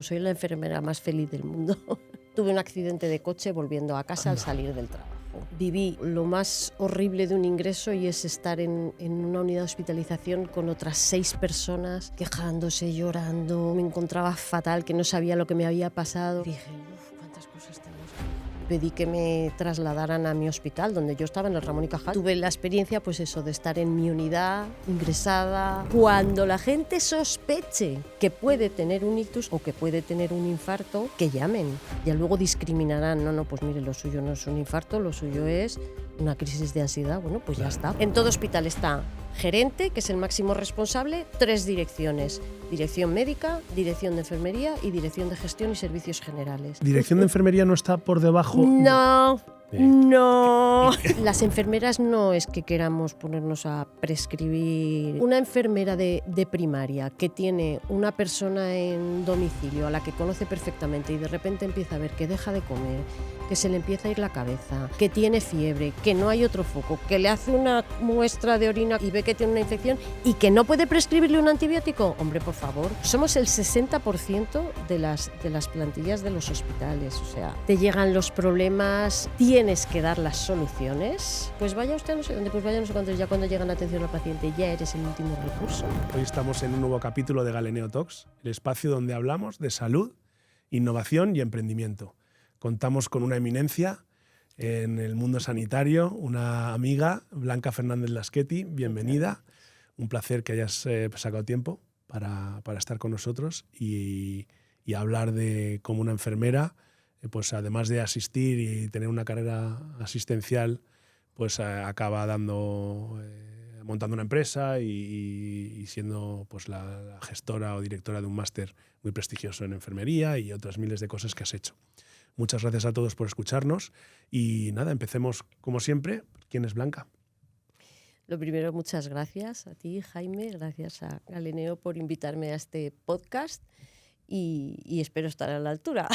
Soy la enfermera más feliz del mundo. Tuve un accidente de coche volviendo a casa al salir del trabajo. Viví lo más horrible de un ingreso y es estar en una unidad de hospitalización con otras 6 personas quejándose, llorando. Me encontraba fatal, que no sabía lo que me había pasado. Dije, cuántas cosas tengo. Pedí que me trasladaran a mi hospital, donde yo estaba, en el Ramón y Cajal. Tuve la experiencia, pues eso, de estar en mi unidad, ingresada. Cuando la gente sospeche que puede tener un ictus o que puede tener un infarto, que llamen. Ya luego discriminarán. No, pues mire, lo suyo no es un infarto, lo suyo es una crisis de ansiedad. Bueno, pues ya está. En todo hospital está gerente, que es el máximo responsable, 3 direcciones: dirección médica, dirección de enfermería y dirección de gestión y servicios generales. ¿Dirección de enfermería no está por debajo? No. No, las enfermeras no es que queramos ponernos a prescribir. Una enfermera de primaria que tiene una persona en domicilio a la que conoce perfectamente y de repente empieza a ver que deja de comer, que se le empieza a ir la cabeza, que tiene fiebre, que no hay otro foco, que le hace una muestra de orina y ve que tiene una infección y que no puede prescribirle un antibiótico. Hombre, por favor, somos el 60% de las plantillas de los hospitales. O sea, te llegan los problemas, tienes que dar las soluciones. Pues vaya usted a no sé dónde, pues vaya no sé cuánto, ya cuando llegan la atención al paciente ya eres el último recurso. Hoy estamos en un nuevo capítulo de Galeneo Talks, el espacio donde hablamos de salud, innovación y emprendimiento. Contamos con una eminencia en el mundo sanitario, una amiga, Blanca Fernández Laschetti. Bienvenida. Un placer que hayas sacado tiempo para estar con nosotros y hablar de cómo una enfermera, pues además de asistir y tener una carrera asistencial, pues acaba montando una empresa y siendo pues la gestora o directora de un máster muy prestigioso en enfermería y otras miles de cosas que has hecho. Muchas gracias a todos por escucharnos y nada, empecemos como siempre. ¿Quién es Blanca? Lo primero, muchas gracias a ti, Jaime, gracias a Galeneo por invitarme a este podcast y espero estar a la altura.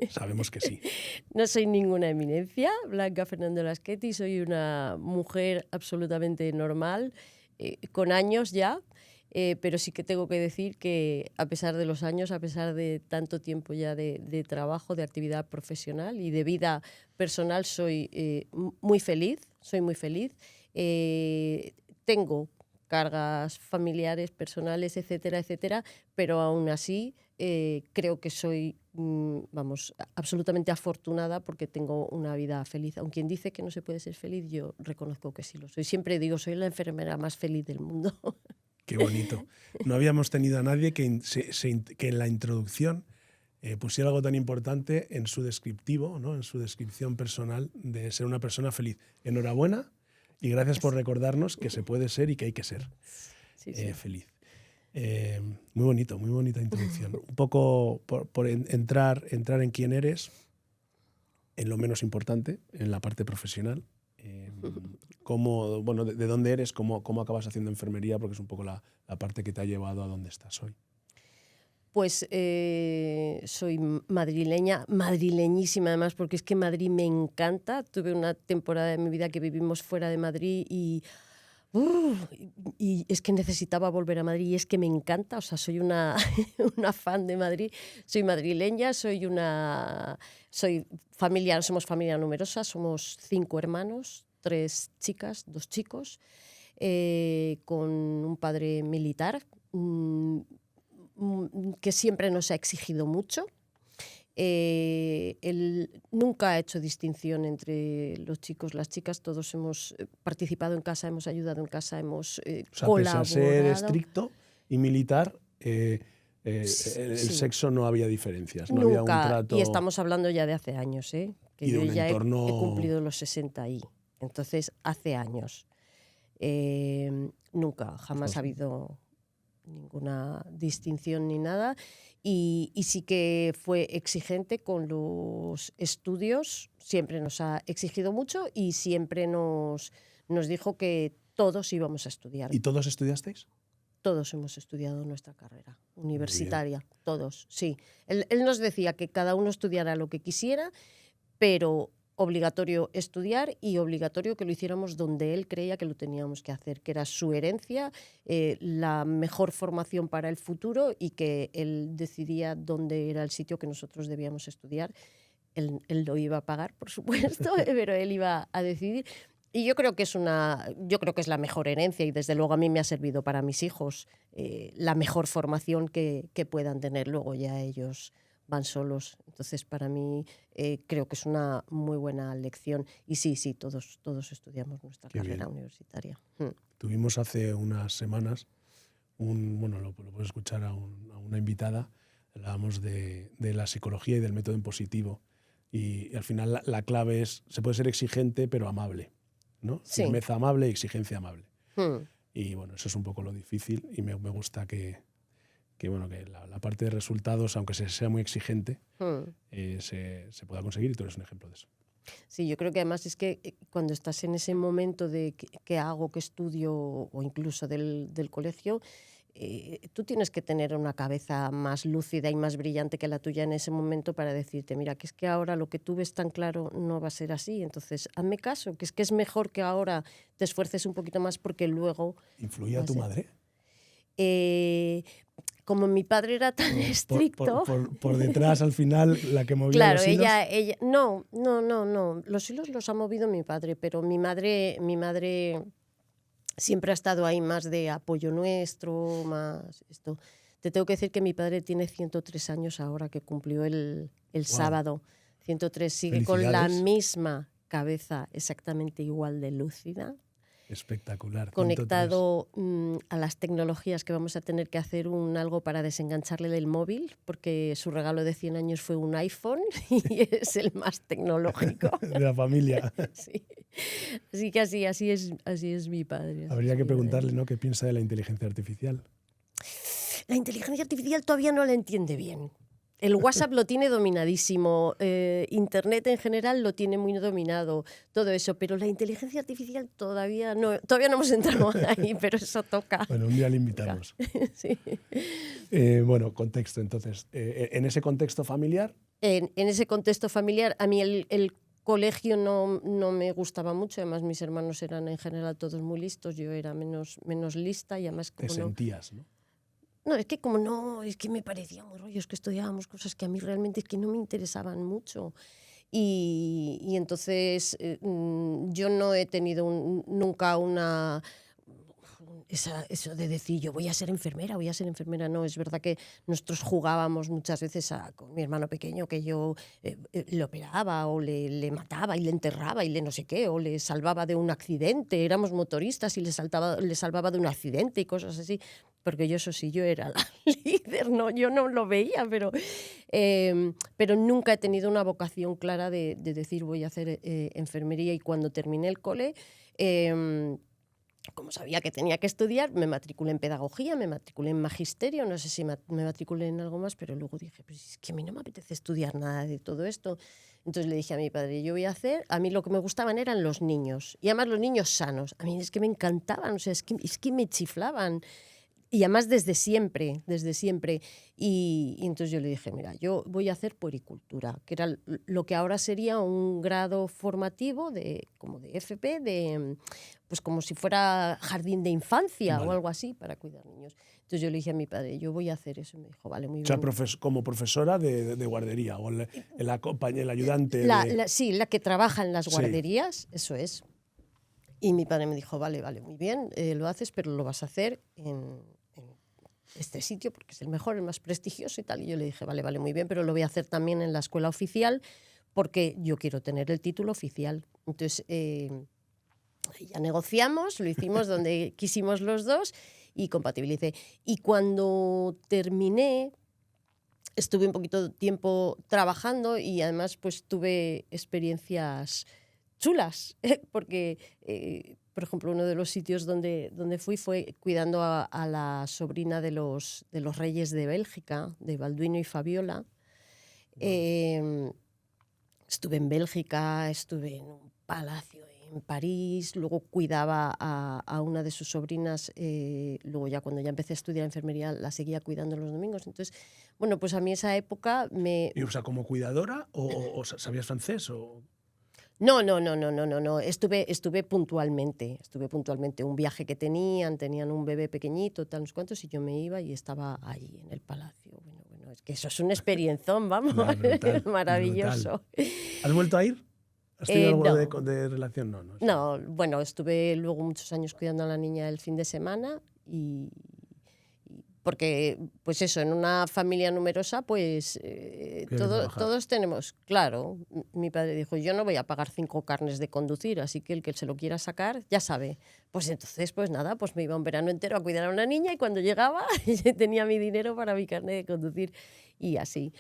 Sabemos que sí. No soy ninguna eminencia, Blanca Fernández Laschetti, soy una mujer absolutamente normal, con años ya, pero sí que tengo que decir que a pesar de los años, a pesar de tanto tiempo ya de trabajo, de actividad profesional y de vida personal, soy muy feliz, tengo cargas familiares, personales, etcétera, etcétera, pero aún así creo que soy, absolutamente afortunada porque tengo una vida feliz. Aunque quien dice que no se puede ser feliz, yo reconozco que sí lo soy. Siempre digo, soy la enfermera más feliz del mundo. Qué bonito. No habíamos tenido a nadie que en la introducción pusiera algo tan importante en su descriptivo, ¿no? En su descripción personal de ser una persona feliz. Enhorabuena y gracias por recordarnos que se puede ser y que hay que ser Sí, sí. feliz. Muy bonito, muy bonita introducción. Un poco por entrar en quién eres, en lo menos importante, en la parte profesional. De dónde eres, cómo acabas haciendo enfermería, porque es un poco la parte que te ha llevado a donde estás hoy. Pues soy madrileña, madrileñísima además, porque es que Madrid me encanta. Tuve una temporada de mi vida que vivimos fuera de Madrid y es que necesitaba volver a Madrid y es que me encanta. O sea, soy una fan de Madrid. Soy madrileña, soy familia, somos familia numerosa, somos 5 hermanos, 3 chicas, 2 chicos, con un padre militar que siempre nos ha exigido mucho. Él nunca ha hecho distinción entre los chicos, las chicas, todos hemos participado en casa, hemos ayudado en casa, hemos colaborado. Pese a ser estricto y militar, el Sí. sexo no había diferencias, no Nunca, había un trato. y estamos hablando ya de hace años, que y de yo un ya entorno. he cumplido los 60 y entonces hace años. Nunca, jamás ha habido ninguna distinción ni nada y sí que fue exigente con los estudios, siempre nos ha exigido mucho y siempre nos dijo que todos íbamos a estudiar. ¿Y todos estudiasteis? Todos hemos estudiado nuestra carrera universitaria, todos, sí. Él nos decía que cada uno estudiara lo que quisiera, pero obligatorio estudiar y obligatorio que lo hiciéramos donde él creía que lo teníamos que hacer, que era su herencia, la mejor formación para el futuro y que él decidía dónde era el sitio que nosotros debíamos estudiar. Él lo iba a pagar, por supuesto, pero él iba a decidir. Y yo creo que es la mejor herencia y desde luego a mí me ha servido para mis hijos la mejor formación que puedan tener. Luego ya ellos van solos. Entonces para mí creo que es una muy buena lección. Y sí, todos estudiamos nuestra carrera universitaria. Tuvimos hace unas semanas, lo puedes escuchar a una invitada, hablábamos de la psicología y del método impositivo. Y al final la clave es, se puede ser exigente pero amable, ¿no? Sí. Firmeza amable y exigencia amable. Y bueno, eso es un poco lo difícil y me gusta que la parte de resultados, aunque sea muy exigente, se pueda conseguir y tú eres un ejemplo de eso. Sí, yo creo que además es que cuando estás en ese momento de qué hago, qué estudio o incluso del colegio, tú tienes que tener una cabeza más lúcida y más brillante que la tuya en ese momento para decirte, mira, que es que ahora lo que tú ves tan claro no va a ser así, entonces hazme caso, que es mejor que ahora te esfuerces un poquito más porque luego... ¿Influía tu madre? Como mi padre era tan estricto... Por detrás, al final, la que movía claro, los hilos. Ella, no. Los hilos los ha movido mi padre, pero mi madre siempre ha estado ahí más de apoyo nuestro, más esto. Te tengo que decir que mi padre tiene 103 años ahora, que cumplió el sábado. 103, sigue con la misma cabeza exactamente igual de lúcida. Espectacular. Conectado a las tecnologías que vamos a tener que hacer algo para desengancharle del móvil, porque su regalo de 100 años fue un iPhone y es el más tecnológico. De la familia. Sí. Así que así es mi padre. Habría que preguntarle, ¿no?, qué piensa de la inteligencia artificial. La inteligencia artificial todavía no la entiende bien. El WhatsApp lo tiene dominadísimo, Internet en general lo tiene muy dominado, todo eso, pero la inteligencia artificial todavía no hemos entrado ahí, pero eso toca. Bueno, un día le invitamos. Sí. Contexto, entonces. ¿En ese contexto familiar? En ese contexto familiar, a mí el colegio no me gustaba mucho, además mis hermanos eran en general todos muy listos, yo era menos lista y además... Te sentías, ¿no? No, es que me parecía muy rollo, es que estudiábamos cosas que a mí realmente es que no me interesaban mucho. Y entonces yo no he tenido nunca eso de decir yo voy a ser enfermera, no, es verdad que nosotros jugábamos muchas veces con mi hermano pequeño que yo le operaba o le mataba y le enterraba y le no sé qué, o le salvaba de un accidente, éramos motoristas y le salvaba de un accidente y cosas así, porque yo era la líder, no, yo no lo veía, pero nunca he tenido una vocación clara de decir voy a hacer enfermería. Y cuando terminé el cole, como sabía que tenía que estudiar, me matriculé en pedagogía, me matriculé en magisterio, no sé si me matriculé en algo más, pero luego dije, pues es que a mí no me apetece estudiar nada de todo esto. Entonces le dije a mi padre, a mí lo que me gustaban eran los niños, y además los niños sanos. A mí es que me encantaban, o sea, es que me chiflaban. Y además desde siempre. Y entonces yo le dije, mira, yo voy a hacer puericultura, que era lo que ahora sería un grado formativo como de FP, pues como si fuera jardín de infancia, vale, o algo así, para cuidar niños. Entonces yo le dije a mi padre, yo voy a hacer eso. Y me dijo, vale, muy bien. O sea, como profesora de guardería, o el ayudante. Sí, la que trabaja en las guarderías, sí. Eso es. Y mi padre me dijo, vale, muy bien, lo haces, pero lo vas a hacer en este sitio porque es el mejor, el más prestigioso y tal. Y yo le dije, vale, muy bien, pero lo voy a hacer también en la escuela oficial porque yo quiero tener el título oficial. Entonces ya negociamos, lo hicimos donde quisimos los dos y compatibilicé. Y cuando terminé, estuve un poquito de tiempo trabajando y además pues tuve experiencias chulas, porque, por ejemplo, uno de los sitios donde fui fue cuidando a la sobrina de los reyes de Bélgica, de Balduino y Fabiola. Wow. Estuve en Bélgica, estuve en un palacio en París, luego cuidaba a una de sus sobrinas, luego ya cuando ya empecé a estudiar enfermería la seguía cuidando los domingos. Entonces, bueno, pues a mí esa época ¿Y, o sea, como cuidadora o sabías francés o...? No. Estuve puntualmente. Un viaje que tenían un bebé pequeñito, tal, unos cuantos, y yo me iba y estaba ahí en el palacio. Bueno, es que eso es un experiención, vamos, No, brutal, maravilloso. brutal. ¿Has vuelto a ir? ¿Has tenido algo No. de relación? No. No, bueno, estuve luego muchos años cuidando a la niña el fin de semana porque, pues eso, en una familia numerosa, pues todos tenemos, claro, mi padre dijo, yo no voy a pagar 5 carnes de conducir, así que el que se lo quiera sacar, ya sabe. Pues entonces, pues nada, pues me iba un verano entero a cuidar a una niña y cuando llegaba tenía mi dinero para mi carne de conducir y así.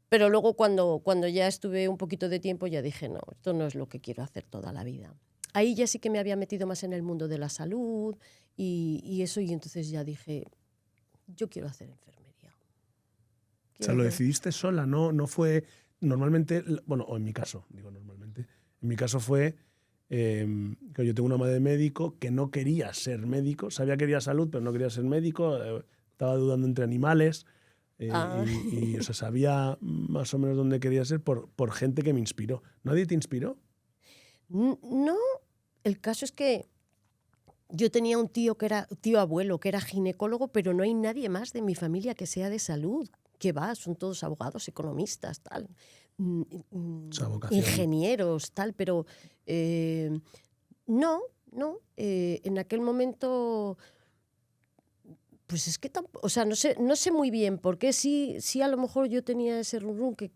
Pero luego cuando ya estuve un poquito de tiempo ya dije, no, esto no es lo que quiero hacer toda la vida. Ahí ya sí que me había metido más en el mundo de la salud y eso, y entonces ya dije, yo quiero hacer enfermería. O sea, lo decidiste sola, no fue normalmente, bueno, o en mi caso, digo normalmente, en mi caso fue que yo tengo una madre médico que no quería ser médico, sabía que quería salud, pero no quería ser médico, estaba dudando entre animales. O sea, sabía más o menos dónde quería ser por gente que me inspiró. ¿Nadie te inspiró? No, el caso es que yo tenía un tío abuelo, que era ginecólogo, pero no hay nadie más de mi familia que sea de salud. ¿Qué va? Son todos abogados, economistas, tal, ingenieros, tal, pero no, en aquel momento... Pues es que o sea, no sé muy bien por qué. Sí, a lo mejor yo tenía ese rum que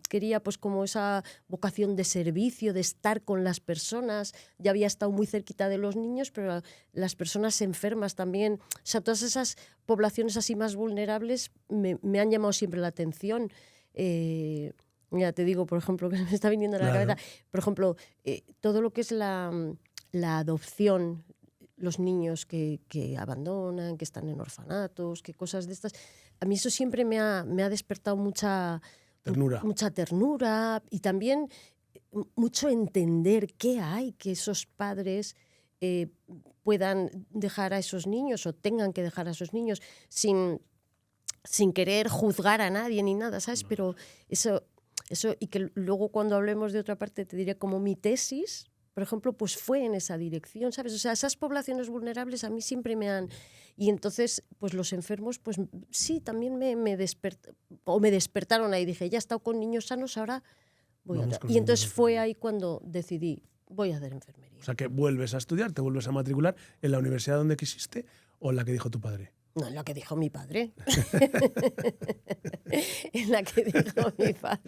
quería, pues, como esa vocación de servicio, de estar con las personas. Ya había estado muy cerquita de los niños, pero las personas enfermas también. O sea, todas esas poblaciones así más vulnerables me han llamado siempre la atención. Mira, te digo, por ejemplo, que me está viniendo a la cabeza, por ejemplo, todo lo que es la adopción, los niños que abandonan, que están en orfanatos, que cosas de estas. A mí eso siempre me ha despertado mucha ternura y también mucho entender qué hay que esos padres puedan dejar a esos niños o tengan que dejar a esos niños sin querer juzgar a nadie ni nada, ¿sabes? Pero eso, y que luego cuando hablemos de otra parte te diré como mi tesis, por ejemplo, pues fue en esa dirección, ¿sabes? O sea, esas poblaciones vulnerables a mí siempre me han... Y entonces, pues los enfermos, pues sí, también me despertaron ahí. Dije, ya he estado con niños sanos, ahora voy a... Y entonces fue ahí cuando decidí, voy a hacer enfermería. O sea, que vuelves a estudiar, te vuelves a matricular en la universidad donde quisiste o en la que dijo tu padre. No, en la que dijo mi padre. En la que dijo mi padre.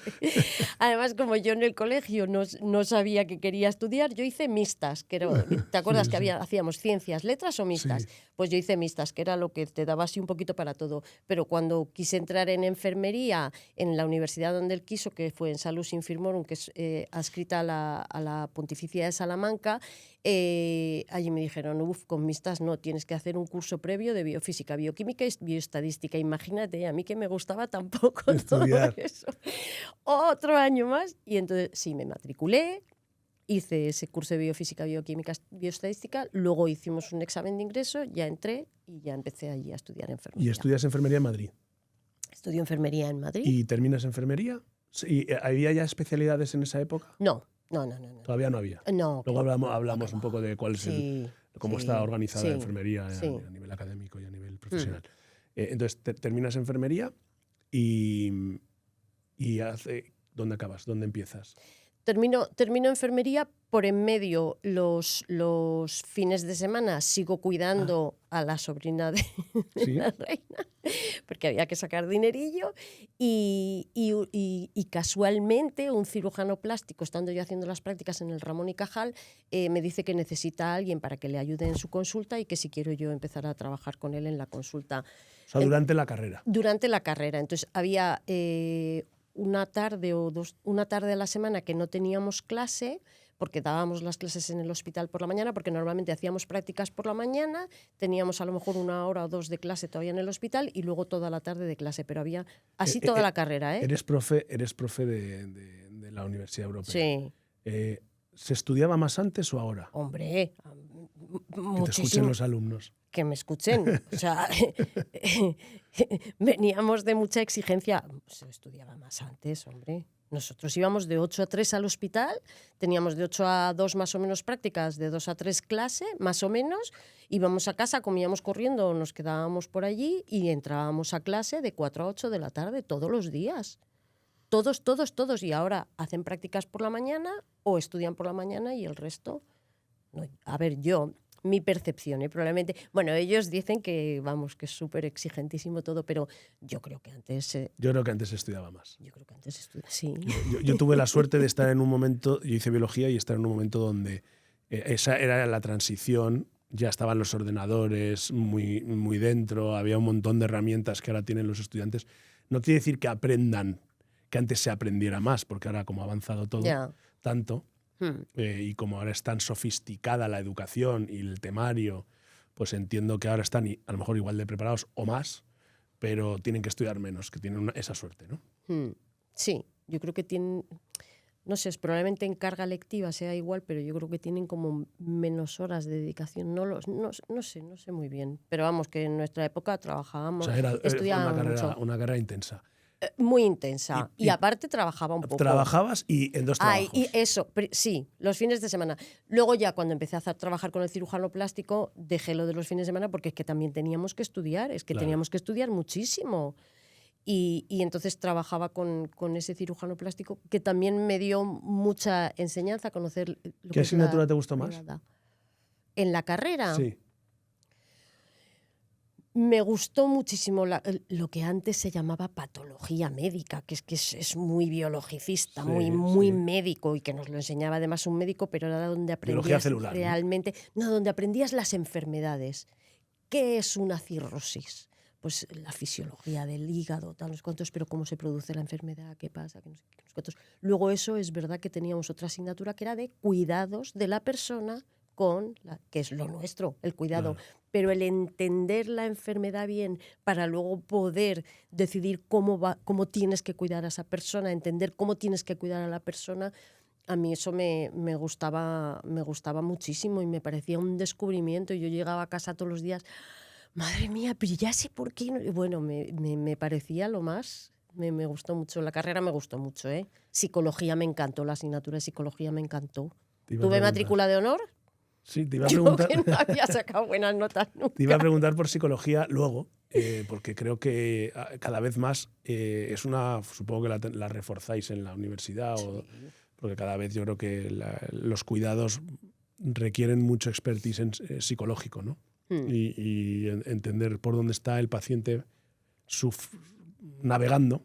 Además, como yo en el colegio no sabía que quería estudiar, yo hice mixtas. ¿Te acuerdas que hacíamos ciencias, letras o mixtas? Sí. Pues yo hice mixtas, que era lo que te daba así un poquito para todo. Pero cuando quise entrar en enfermería en la universidad donde él quiso, que fue en Salus Infirmorum, que es adscrita a la Pontificia de Salamanca, allí me dijeron, con mixtas no, tienes que hacer un curso previo de biofísica, bioquímica y bioestadística. Imagínate, a mí que me gustaba tampoco estudiar todo eso. Otro año más. Y entonces sí, me matriculé, hice ese curso de biofísica, bioquímica, bioestadística, luego hicimos un examen de ingreso, ya entré y ya empecé allí a estudiar enfermería. ¿Y estudias enfermería en Madrid? Estudio enfermería en Madrid. ¿Y terminas enfermería? ¿Y había ya especialidades en esa época? No. Todavía no había. No. Luego hablamos un poco de cuál es cómo está organizada la enfermería a nivel académico y a nivel profesional. Entonces, terminas enfermería y ¿dónde acabas? ¿Dónde empiezas? Termino enfermería, por en medio los fines de semana sigo cuidando a la sobrina de la reina, porque había que sacar dinerillo, y casualmente un cirujano plástico, estando yo haciendo las prácticas en el Ramón y Cajal, me dice que necesita a alguien para que le ayude en su consulta y que si quiero yo empezar a trabajar con él en la consulta. O sea, durante la carrera. Durante la carrera. Entonces había... una tarde a la semana que no teníamos clase, porque dábamos las clases en el hospital por la mañana, porque normalmente hacíamos prácticas por la mañana, teníamos a lo mejor 1 hora o 2 de clase todavía en el hospital y luego toda la tarde de clase, pero había así toda la carrera. Eres profe de la Universidad Europea. Sí. ¿Se estudiaba más antes o ahora? Hombre, muchísimo. Que te escuchen los alumnos. Que me escuchen. O sea, veníamos de mucha exigencia. Se estudiaba más antes, hombre. Nosotros íbamos de 8 a 3 al hospital, teníamos de 8 a 2 más o menos prácticas, de 2 a 3 clase, más o menos, íbamos a casa, comíamos corriendo, nos quedábamos por allí y entrábamos a clase de 4 a 8 de la tarde todos los días. Todos. Y ahora hacen prácticas por la mañana o estudian por la mañana y el resto... No. A ver, mi percepción, probablemente... Bueno, ellos dicen que, vamos, que es súper exigentísimo todo, pero yo creo que antes... Yo creo que antes se estudiaba más. Yo creo que antes estudiaba, sí. Yo tuve la suerte de estar en un momento, yo hice biología y estar en un momento donde esa era la transición, ya estaban los ordenadores muy dentro, había un montón de herramientas que ahora tienen los estudiantes. No quiere decir que aprendan, que antes se aprendiera más, porque ahora como ha avanzado todo tanto, y como ahora es tan sofisticada la educación y el temario, pues entiendo que ahora están a lo mejor igual de preparados o más, pero tienen que estudiar menos, que tienen esa suerte, ¿no? Sí, yo creo que tienen, no sé, probablemente en carga lectiva sea igual, pero yo creo que tienen como menos horas de dedicación. No sé muy bien, pero vamos, que en nuestra época trabajábamos, O sea, estudiábamos mucho. Una carrera intensa. Muy intensa. Y aparte trabajaba un poco. Trabajabas y en 2 trabajos. Y eso, sí, los fines de semana. Luego ya cuando empecé a trabajar con el cirujano plástico, dejé lo de los fines de semana porque es que también teníamos que estudiar, teníamos que estudiar muchísimo. Y entonces trabajaba con ese cirujano plástico que también me dio mucha enseñanza, conocer... ¿Qué asignatura te gustó más? ¿En la carrera? Sí. Me gustó muchísimo lo que antes se llamaba patología médica, que es muy biologicista, sí, muy médico, y que nos lo enseñaba además un médico, pero era donde aprendías celular, realmente, donde aprendías las enfermedades. ¿Qué es una cirrosis? Pues la fisiología del hígado, tal, los cuantos, pero cómo se produce la enfermedad, qué pasa, qué no sé qué, los cuantos. Luego eso es verdad que teníamos otra asignatura que era de cuidados de la persona que es lo nuestro, el cuidado. Claro. Pero el entender la enfermedad bien para luego poder decidir cómo tienes que cuidar a esa persona, entender cómo tienes que cuidar a la persona, a mí eso me gustaba muchísimo y me parecía un descubrimiento. Yo llegaba a casa todos los días, madre mía, pero ya sé por qué. Y bueno, me parecía lo más... Me gustó mucho, la carrera me gustó mucho. Psicología me encantó, la asignatura de psicología me encantó. ¿Tuve matrícula de honor? Sí, te iba a preguntar. Yo que no había sacado buenas notas nunca. Te iba a preguntar por psicología luego, porque creo que cada vez más supongo que la reforzáis en la universidad, sí. Porque cada vez yo creo que los cuidados requieren mucho expertise psicológico, ¿no? Y entender por dónde está el paciente navegando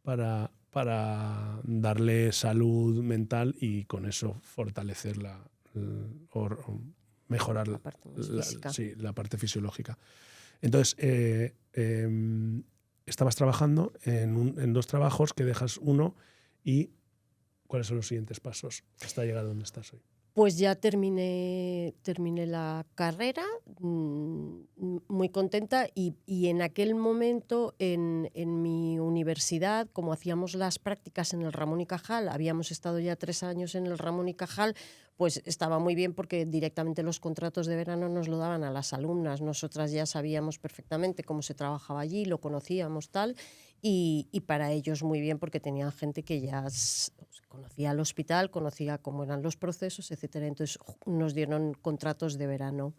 para darle salud mental y con eso fortalecer o mejorar la parte fisiológica. Entonces, estabas trabajando en 2 trabajos, que dejas uno, y ¿cuáles son los siguientes pasos hasta llegar a donde estás hoy? Pues ya terminé la carrera, muy contenta, y en aquel momento en mi universidad, como hacíamos las prácticas en el Ramón y Cajal, habíamos estado ya 3 años en el Ramón y Cajal, pues estaba muy bien porque directamente los contratos de verano nos lo daban a las alumnas. Nosotras ya sabíamos perfectamente cómo se trabajaba allí, lo conocíamos tal, y para ellos muy bien porque tenían gente que ya conocía el hospital, conocía cómo eran los procesos, etcétera. Entonces nos dieron contratos de verano.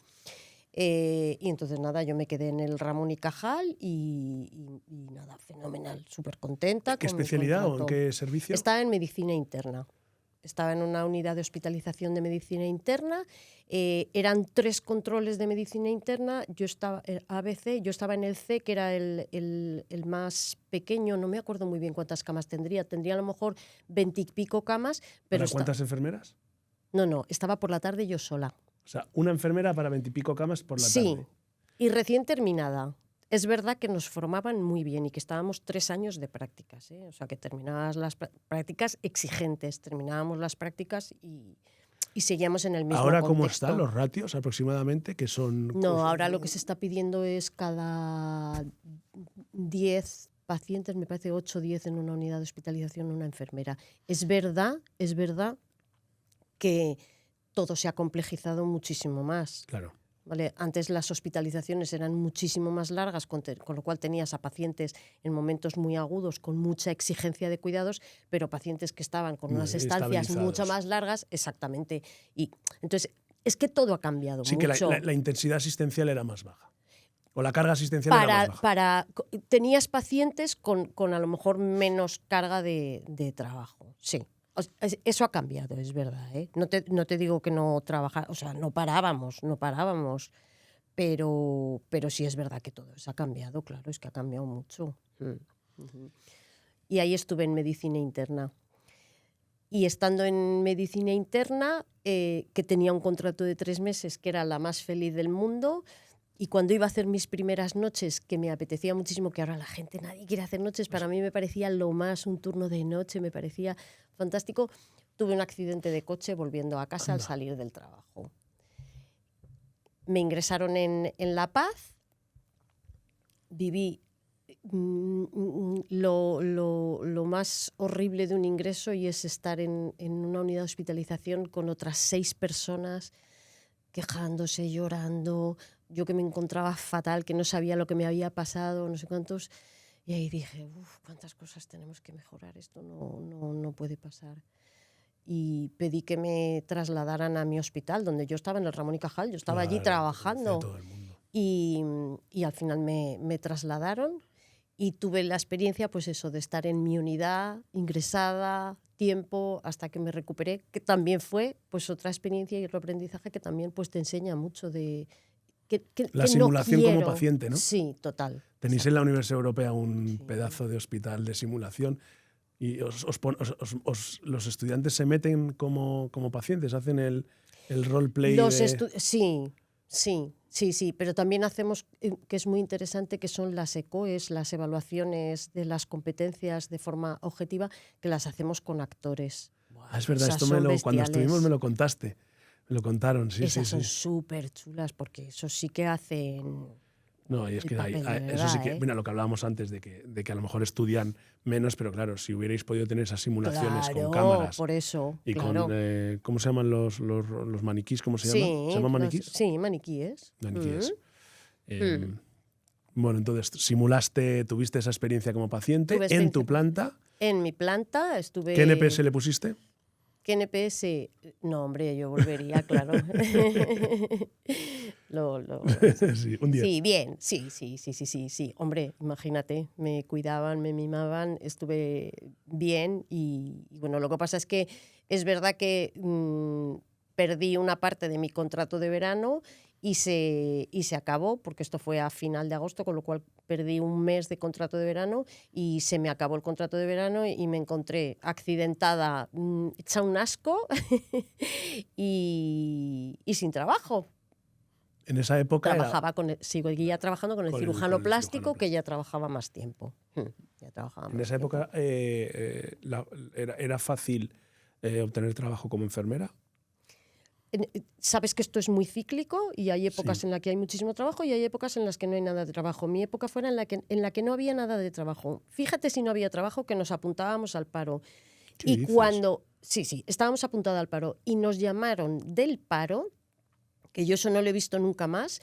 Y entonces nada, yo me quedé en el Ramón y Cajal y nada, fenomenal, súper contenta. ¿Qué especialidad o en qué servicio? Estaba en medicina interna. Estaba en una unidad de hospitalización de medicina interna. Eran 3 controles de medicina interna. Yo estaba ABC, yo estaba en el C, que era el más pequeño. No me acuerdo muy bien cuántas camas tendría. Tendría a lo mejor 20 y pico camas. Pero ¿Para cuántas enfermeras? No, estaba por la tarde yo sola. O sea, una enfermera para 20 y pico camas por la tarde. Sí, y recién terminada. Es verdad que nos formaban muy bien y que estábamos 3 años de prácticas, ¿eh? O sea, que terminabas las prácticas exigentes, terminábamos las prácticas y seguíamos en el mismo ¿Ahora contexto. cómo están los ratios aproximadamente? Que son... No, ahora lo que se está pidiendo es cada 10 pacientes, me parece 8 o 10 en una unidad de hospitalización, una enfermera. Es verdad que todo se ha complejizado muchísimo más. Claro. ¿vale? Antes las hospitalizaciones eran muchísimo más largas, con lo cual tenías a pacientes en momentos muy agudos con mucha exigencia de cuidados, pero pacientes que estaban con unas estancias mucho más largas, exactamente. Y entonces, es que todo ha cambiado sí, mucho. que la intensidad asistencial era más baja. O la carga asistencial era más baja. Tenías pacientes con a lo mejor menos carga de trabajo, sí. Eso ha cambiado, es verdad, ¿eh? No te digo que no trabajar, o sea, no parábamos, pero sí es verdad que todo eso ha cambiado, claro, es que ha cambiado mucho. Y ahí estuve en medicina interna. Y estando en medicina interna, que tenía un contrato de 3 meses, que era la más feliz del mundo, y cuando iba a hacer mis primeras noches, que me apetecía muchísimo, que ahora la gente, nadie quiere hacer noches, para mí me parecía lo más, un turno de noche, me parecía fantástico. Tuve un accidente de coche volviendo a casa al salir del trabajo. Me ingresaron en La Paz, viví lo más horrible de un ingreso, y es estar en una unidad de hospitalización con otras 6 personas quejándose, llorando, yo que me encontraba fatal, que no sabía lo que me había pasado, no sé cuántos, y ahí dije, cuántas cosas tenemos que mejorar, esto no puede pasar. Y pedí que me trasladaran a mi hospital, donde yo estaba, en el Ramón y Cajal, yo estaba allí trabajando. Todo el mundo. Y al final me trasladaron y tuve la experiencia, pues eso, de estar en mi unidad, ingresada, tiempo, hasta que me recuperé, que también fue pues otra experiencia y otro aprendizaje que también pues te enseña mucho de... La simulación como paciente, ¿no? Sí, total. Tenéis en la Universidad Europea un pedazo de hospital de simulación y los estudiantes se meten como pacientes, hacen el roleplay Sí, pero también hacemos, que es muy interesante, que son las ECOES, las evaluaciones de las competencias de forma objetiva, que las hacemos con actores. Es verdad, Esas esto cuando estuvimos me lo contaste, me lo contaron, sí. Esas son súper chulas, porque eso sí que hacen... No, y es que eso sí que, mira, lo que hablábamos antes de que a lo mejor estudian menos, pero claro, si hubierais podido tener esas simulaciones con cámaras. Por eso, y con, ¿cómo se llaman los maniquís? ¿Cómo se llaman? ¿Se llaman maniquís? Sí, maniquíes. Maniquíes. Bueno, entonces tuviste esa experiencia como paciente en tu planta. En mi planta estuve... ¿Qué NPS le pusiste? ¿Qué NPS? No, hombre, yo volvería, claro. Sí, un 10. Sí, bien, sí. Hombre, imagínate, me cuidaban, me mimaban, estuve bien y bueno, lo que pasa es que es verdad que perdí una parte de mi contrato de verano y se acabó, porque esto fue a final de agosto, con lo cual perdí un mes de contrato de verano y se me acabó el contrato de verano y me encontré accidentada, hecha un asco y sin trabajo. En esa época seguía trabajando con el cirujano plástico, que ya trabajaba más tiempo. En esa época era fácil obtener trabajo como enfermera. Sabes que esto es muy cíclico y hay épocas en las que hay muchísimo trabajo y hay épocas en las que no hay nada de trabajo. Mi época fue en la que no había nada de trabajo. Fíjate si no había trabajo, que nos apuntábamos al paro. ¿Qué dices? Sí, estábamos apuntados al paro y nos llamaron del paro, que yo eso no lo he visto nunca más,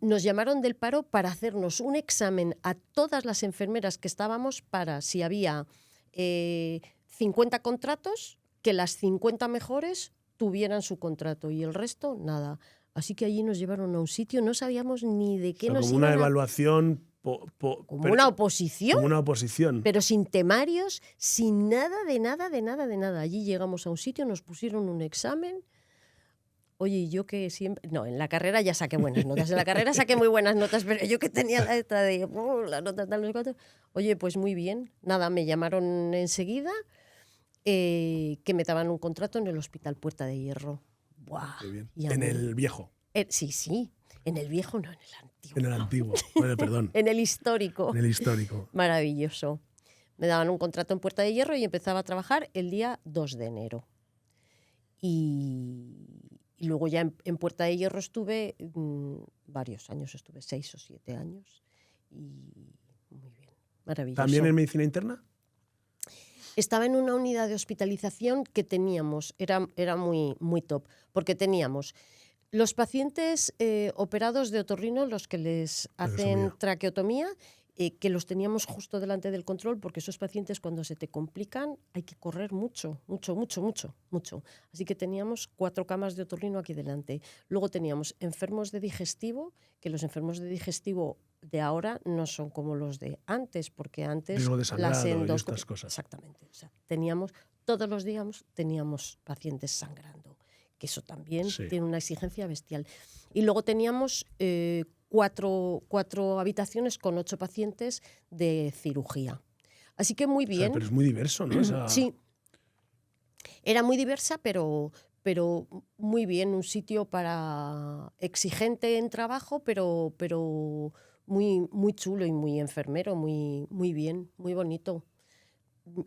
nos llamaron del paro para hacernos un examen a todas las enfermeras que estábamos, para si había 50 contratos, que las 50 mejores tuvieran su contrato y el resto nada. Así que allí nos llevaron a un sitio, no sabíamos ni de qué nos iban a... Como una evaluación... Como una oposición. Como una oposición. Pero sin temarios, sin nada de nada. Allí llegamos a un sitio, nos pusieron un examen. Oye, yo que siempre... No, en la carrera ya saqué buenas notas. En la carrera saqué muy buenas notas, pero yo que tenía la esta de... la nota tal, no sé cuánto. Oye, pues muy bien. Nada, me llamaron enseguida... que me daban un contrato en el Hospital Puerta de Hierro. ¡Buah! Qué bien. ¿En el viejo? Sí. En el viejo, no, en el antiguo. En el antiguo. Bueno, perdón. En el histórico. En el histórico. Maravilloso. Me daban un contrato en Puerta de Hierro y empezaba a trabajar el día 2 de enero. Y luego ya en Puerta de Hierro estuve varios años, estuve 6 o 7 años. Y muy bien, maravilloso. ¿También en medicina interna? Estaba en una unidad de hospitalización que teníamos, era muy, muy top, porque teníamos Los pacientes operados de otorrino, los que les hacen traqueotomía, que los teníamos justo delante del control, porque esos pacientes cuando se te complican hay que correr mucho. Así que teníamos 4 camas de otorrino aquí delante. Luego teníamos enfermos de digestivo, que los enfermos de digestivo de ahora no son como los de antes, porque antes las endoscopias, estas cosas. Exactamente. O sea, todos los días teníamos pacientes sangrando, que eso también tiene una exigencia bestial. Y luego teníamos 4 habitaciones con 8 pacientes de cirugía. Así que muy bien. O sea, pero es muy diverso, ¿no? Sí. Era muy diversa, pero muy bien. Un sitio exigente en trabajo, pero muy chulo y muy enfermero, muy bien, muy bonito.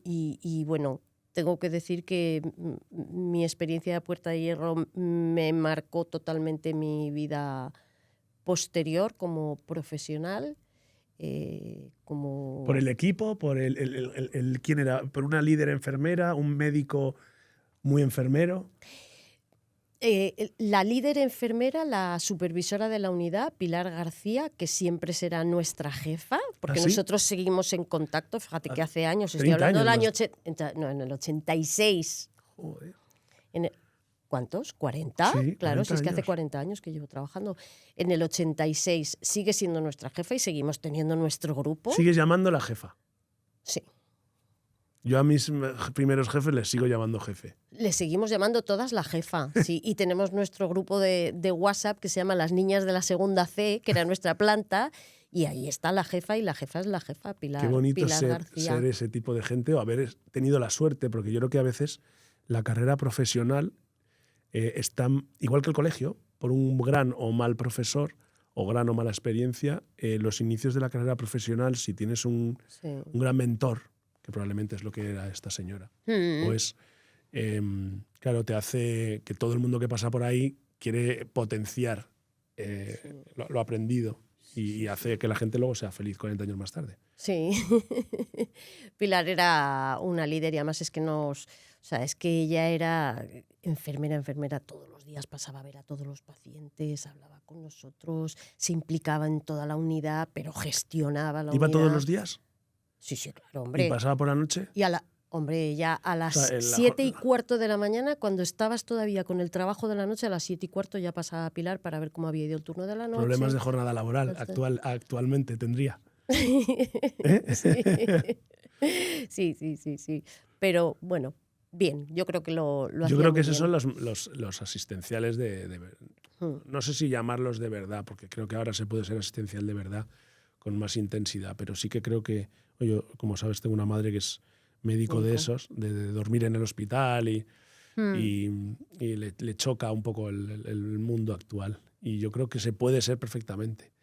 Y bueno, tengo que decir que mi experiencia de Puerta de Hierro me marcó totalmente mi vida posterior como profesional. ¿Por el equipo? ¿Por quién era? ¿Por una líder enfermera? ¿Un médico muy enfermero? La líder enfermera, la supervisora de la unidad, Pilar García, que siempre será nuestra jefa, porque nosotros seguimos en contacto, fíjate que hace años, estoy hablando del año en el 86. Joder. ¿Cuántos? ¿40? Sí, claro, 40 si es que hace años. 40 años que llevo trabajando. En el 86 sigue siendo nuestra jefa y seguimos teniendo nuestro grupo. ¿Sigues llamando la jefa? Sí. Yo a mis primeros jefes les sigo llamando jefe. Le seguimos llamando todas la jefa, sí. Y tenemos nuestro grupo de WhatsApp que se llama Las Niñas de la Segunda C, que era nuestra planta, y ahí está la jefa, y la jefa es la jefa, Pilar García. Qué bonito ser ese tipo de gente o haber tenido la suerte, porque yo creo que a veces la carrera profesional está, igual que el colegio, por un gran o mal profesor o gran o mala experiencia, los inicios de la carrera profesional, si tienes un gran mentor, que probablemente es lo que era esta señora, pues claro, te hace que todo el mundo que pasa por ahí quiere potenciar lo aprendido y hace que la gente luego sea feliz 40 años más tarde. Sí, Pilar era una líder y además es que ella era enfermera todos los días, pasaba a ver a todos los pacientes, hablaba con nosotros, se implicaba en toda la unidad, pero gestionaba la unidad. ¿Iba todos los días? Sí, claro, hombre. ¿Y pasaba por la noche? Y ya a las 7:15 de la mañana, cuando estabas todavía con el trabajo de la noche, a las 7:15 ya pasaba a Pilar para ver cómo había ido el turno de la noche. Problemas de jornada laboral actualmente tendría. Sí. Pero bueno, bien, yo creo que lo hacía Yo creo que muy esos bien. son los asistenciales no sé si llamarlos de verdad, porque creo que ahora se puede ser asistencial de verdad con más intensidad, pero sí que creo que, oye, como sabes, tengo una madre que es médico de esos, de dormir en el hospital y le choca un poco el mundo actual. Y yo creo que se puede ser perfectamente.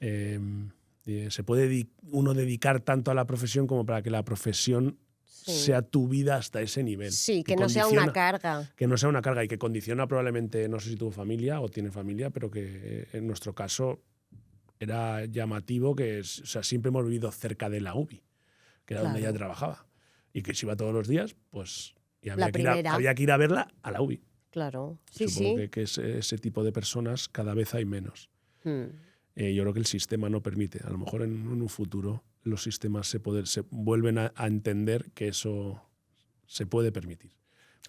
Se puede uno dedicar tanto a la profesión como para que la profesión sea tu vida hasta ese nivel. Sí, que no sea una carga. Que no sea una carga y que condiciona probablemente, no sé si tuvo familia o tiene familia, pero que en nuestro caso era llamativo que siempre hemos vivido cerca de la UBI, que era donde ella trabajaba. Y que si iba todos los días, pues había que ir a verla a la UBI. Claro, Supongo que ese tipo de personas cada vez hay menos. Yo creo que el sistema no permite. A lo mejor en un futuro los sistemas se vuelven a entender que eso se puede permitir.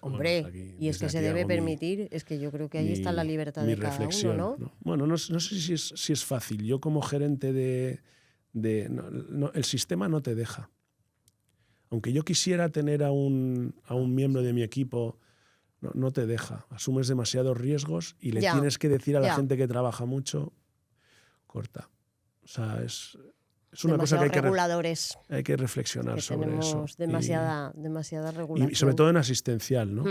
Hombre, y es que se debe permitir, es que yo creo que ahí está la libertad de cada uno, ¿no? Bueno, no sé si es fácil. Yo como gerente el sistema no te deja. Aunque yo quisiera tener a un miembro de mi equipo, no te deja. Asumes demasiados riesgos y le tienes que decir a la gente que trabaja mucho, corta. O sea, es una cosa que hay que reflexionar sobre eso. Tenemos demasiada regulación. Y sobre todo en asistencial, ¿no?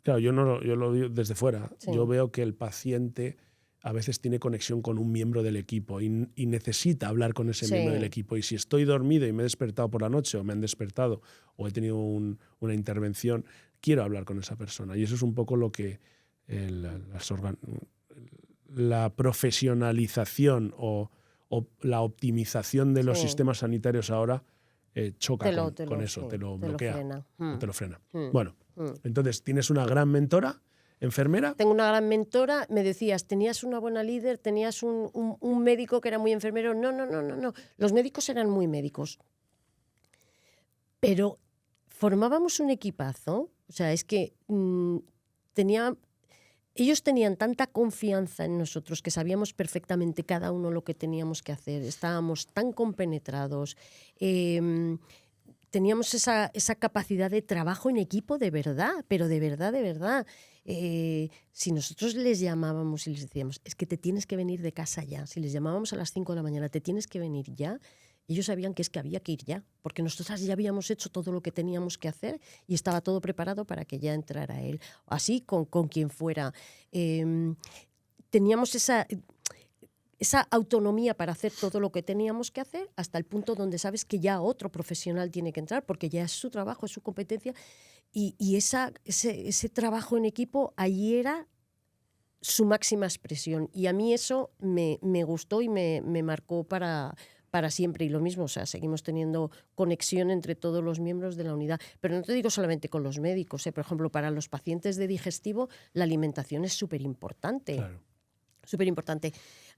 Claro, yo lo digo desde fuera. Sí. Yo veo que el paciente a veces tiene conexión con un miembro del equipo y necesita hablar con ese miembro del equipo. Y si estoy dormido y me he despertado por la noche o me han despertado o he tenido una intervención, quiero hablar con esa persona. Y eso es un poco lo que la profesionalización o la optimización de los sistemas sanitarios ahora choca con eso, te lo bloquea, te lo frena. Bueno, entonces tienes una gran mentora, enfermera. Tengo una gran mentora. Me decías, tenías una buena líder, tenías un médico que era muy enfermero. No. Los médicos eran muy médicos. Pero formábamos un equipazo. O sea, es que ellos tenían tanta confianza en nosotros que sabíamos perfectamente cada uno lo que teníamos que hacer. Estábamos tan compenetrados. Teníamos esa capacidad de trabajo en equipo de verdad, pero de verdad. Si nosotros les llamábamos y les decíamos, es que te tienes que venir de casa ya, si les llamábamos a las 5 de la mañana, te tienes que venir ya, ellos sabían que es que había que ir ya, porque nosotras ya habíamos hecho todo lo que teníamos que hacer y estaba todo preparado para que ya entrara él. Así con quien fuera. Teníamos esa autonomía para hacer todo lo que teníamos que hacer hasta el punto donde sabes que ya otro profesional tiene que entrar porque ya es su trabajo, es su competencia y ese trabajo en equipo allí era su máxima expresión y a mí eso me gustó y me marcó para siempre y lo mismo, o sea, seguimos teniendo conexión entre todos los miembros de la unidad, pero no te digo solamente con los médicos, por ejemplo, para los pacientes de digestivo la alimentación es súper importante. Claro. Súper importante.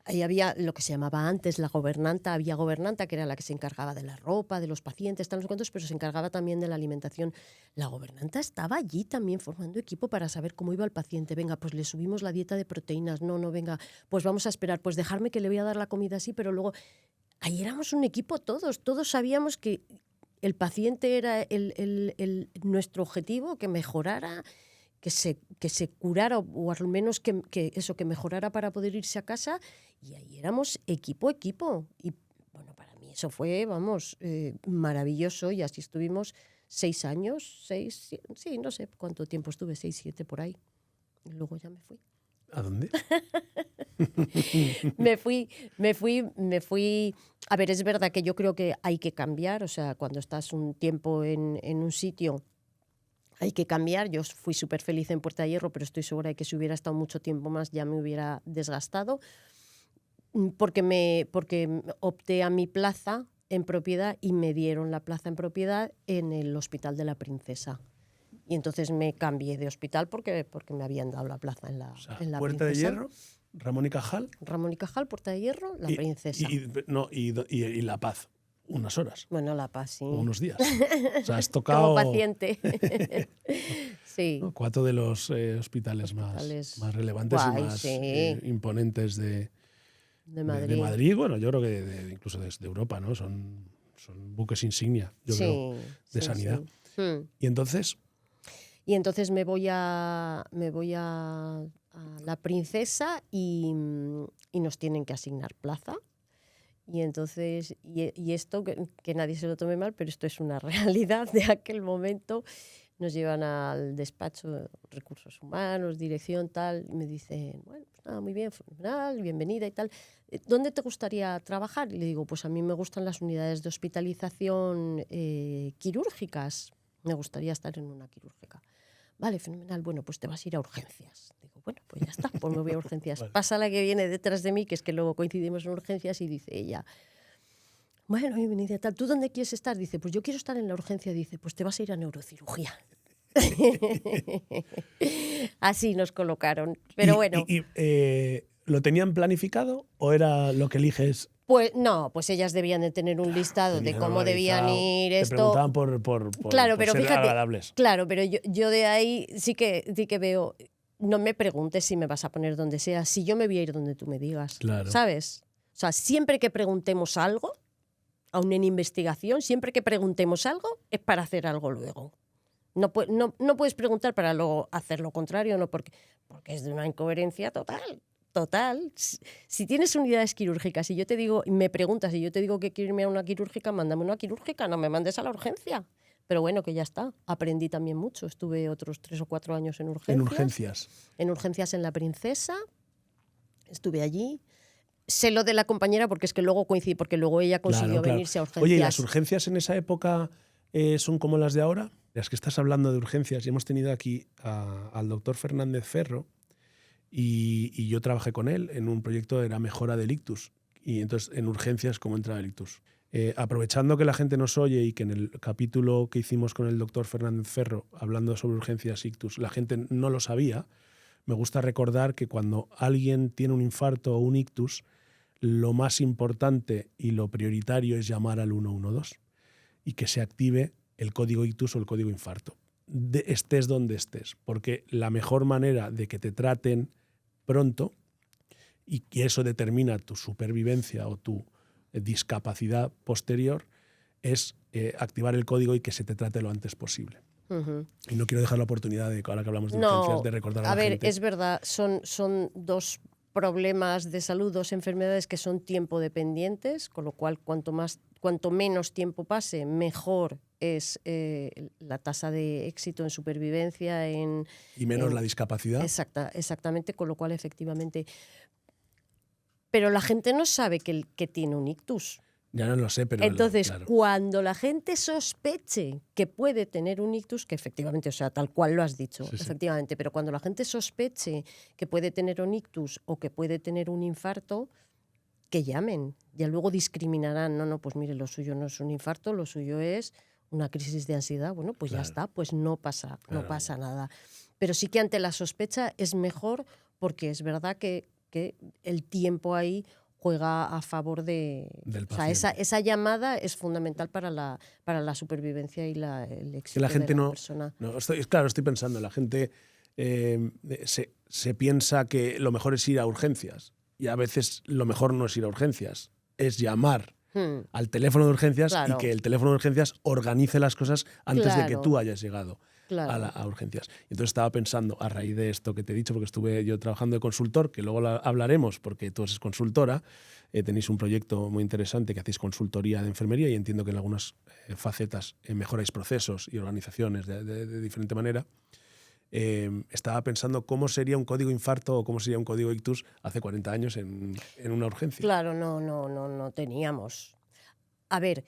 Ahí había lo que se llamaba antes la gobernanta, había gobernanta que era la que se encargaba de la ropa, de los pacientes, tal, no sé cuántos, pero se encargaba también de la alimentación. La gobernanta estaba allí también formando equipo para saber cómo iba el paciente. Venga, pues le subimos la dieta de proteínas. No, venga, pues vamos a esperar, pues dejarme que le voy a dar la comida así, pero luego... Ahí éramos un equipo todos sabíamos que el paciente era nuestro objetivo, que mejorara, que se curara o al menos que mejorara para poder irse a casa y ahí éramos equipo. Y bueno, para mí eso fue, maravilloso y así estuvimos 6 años, sí, no sé cuánto tiempo estuve, 6, 7 por ahí. Y luego ya me fui. ¿A dónde? me fui. A ver, es verdad que yo creo que hay que cambiar, o sea, cuando estás un tiempo en un sitio hay que cambiar. Yo fui súper feliz en Puerta de Hierro, pero estoy segura de que si hubiera estado mucho tiempo más ya me hubiera desgastado, porque opté a mi plaza en propiedad y me dieron la plaza en propiedad en el Hospital de la Princesa. Y entonces me cambié de hospital porque me habían dado la plaza en la Puerta Princesa. de Hierro, Ramón y Cajal. Ramón y Cajal, Puerta de Hierro, la Princesa. Y La Paz, unas horas. Bueno, La Paz, sí. O unos días. O sea, has tocado... Como paciente. Sí. 4 de los hospitales más relevantes y más imponentes de Madrid. Bueno, yo creo que incluso desde Europa, ¿no? Son buques insignia, yo creo, de sanidad. Sí. Y entonces me voy a la Princesa y nos tienen que asignar plaza. Y entonces, y esto, que nadie se lo tome mal, pero esto es una realidad de aquel momento. Nos llevan al despacho de recursos humanos, dirección, tal, y me dicen, bueno, pues nada, muy bien, fenomenal, bienvenida y tal. ¿Dónde te gustaría trabajar? Y le digo, pues a mí me gustan las unidades de hospitalización quirúrgicas. Me gustaría estar en una quirúrgica. Vale, fenomenal. Bueno, pues te vas a ir a urgencias. Digo, bueno, pues ya está, pues me voy a urgencias. Vale. Pasa la que viene detrás de mí, que es que luego coincidimos en urgencias y dice ella, bueno, bienvenida, tal, ¿tú dónde quieres estar? Dice, pues yo quiero estar en la urgencia. Dice, pues te vas a ir a neurocirugía. Así nos colocaron. Pero bueno. ¿Lo tenían planificado o era lo que eliges? Pues no, pues ellas debían de tener un listado de cómo debían ir esto. Te preguntaban por claro, pero ser fíjate, agradables. Claro, pero yo de ahí sí que veo, no me preguntes si me vas a poner donde sea, si yo me voy a ir donde tú me digas, claro. ¿Sabes? O sea, siempre que preguntemos algo, aún en investigación, siempre que preguntemos algo es para hacer algo luego. No puedes preguntar para luego hacer lo contrario, no porque es de una incoherencia total. Si tienes unidades quirúrgicas y yo te digo, me preguntas y yo te digo que quiero irme a una quirúrgica, mándame una quirúrgica, no me mandes a la urgencia. Pero bueno, que ya está. Aprendí también mucho. Estuve otros 3 o 4 años en urgencias. ¿En urgencias? En urgencias en la Princesa. Estuve allí. Sé lo de la compañera porque es que luego coincidí, porque luego ella consiguió venirse a urgencias. Oye, ¿y las urgencias en esa época son como las de ahora? Las que estás hablando de urgencias, y hemos tenido aquí al doctor Fernández Ferro, y yo trabajé con él en un proyecto de la mejora del ictus. Y entonces, en urgencias, ¿cómo entra el ictus? aprovechando que la gente nos oye y que en el capítulo que hicimos con el doctor Fernández Ferro, hablando sobre urgencias ictus, la gente no lo sabía, me gusta recordar que cuando alguien tiene un infarto o un ictus, lo más importante y lo prioritario es llamar al 112 y que se active el código ictus o el código infarto, estés donde estés, porque la mejor manera de que te traten pronto y que eso determina tu supervivencia o tu discapacidad posterior es activar el código y que se te trate lo antes posible. Uh-huh. Y no quiero dejar la oportunidad de, ahora que hablamos de No, urgencias, de recordar a la ver, gente. es verdad, son dos problemas de salud, dos enfermedades que son tiempo dependientes, con lo cual cuanto menos tiempo pase, mejor es la tasa de éxito en supervivencia. Y menos la discapacidad. Exactamente, con lo cual efectivamente. Pero la gente no sabe que tiene un ictus. Ya no lo sé, pero... Entonces, claro. cuando la gente sospeche que puede tener un ictus, que efectivamente, o sea, tal cual lo has dicho, Sí, sí. efectivamente, pero cuando la gente sospeche que puede tener un ictus o que puede tener un infarto, que llamen. Ya luego discriminarán, no, pues mire, lo suyo no es un infarto, lo suyo es una crisis de ansiedad. Bueno, pues Claro. ya está, pues no pasa Claro. nada. Pero sí que ante la sospecha es mejor, porque es verdad que el tiempo ahí juega a favor del paciente. O sea, esa llamada es fundamental para la supervivencia y el éxito que la gente de la persona. Estoy pensando, la gente se piensa que lo mejor es ir a urgencias y a veces lo mejor no es ir a urgencias, es llamar al teléfono de urgencias, Claro. y que el teléfono de urgencias organice las cosas antes de que Claro. tú hayas llegado Claro. a urgencias. Entonces estaba pensando, a raíz de esto que te he dicho, porque estuve yo trabajando de consultor, que luego hablaremos porque tú eres consultora, tenéis un proyecto muy interesante que hacéis consultoría de enfermería y entiendo que en algunas facetas mejoráis procesos y organizaciones de diferente manera. Estaba pensando cómo sería un código infarto o cómo sería un código ictus hace 40 años en una urgencia. Claro, no teníamos. A ver,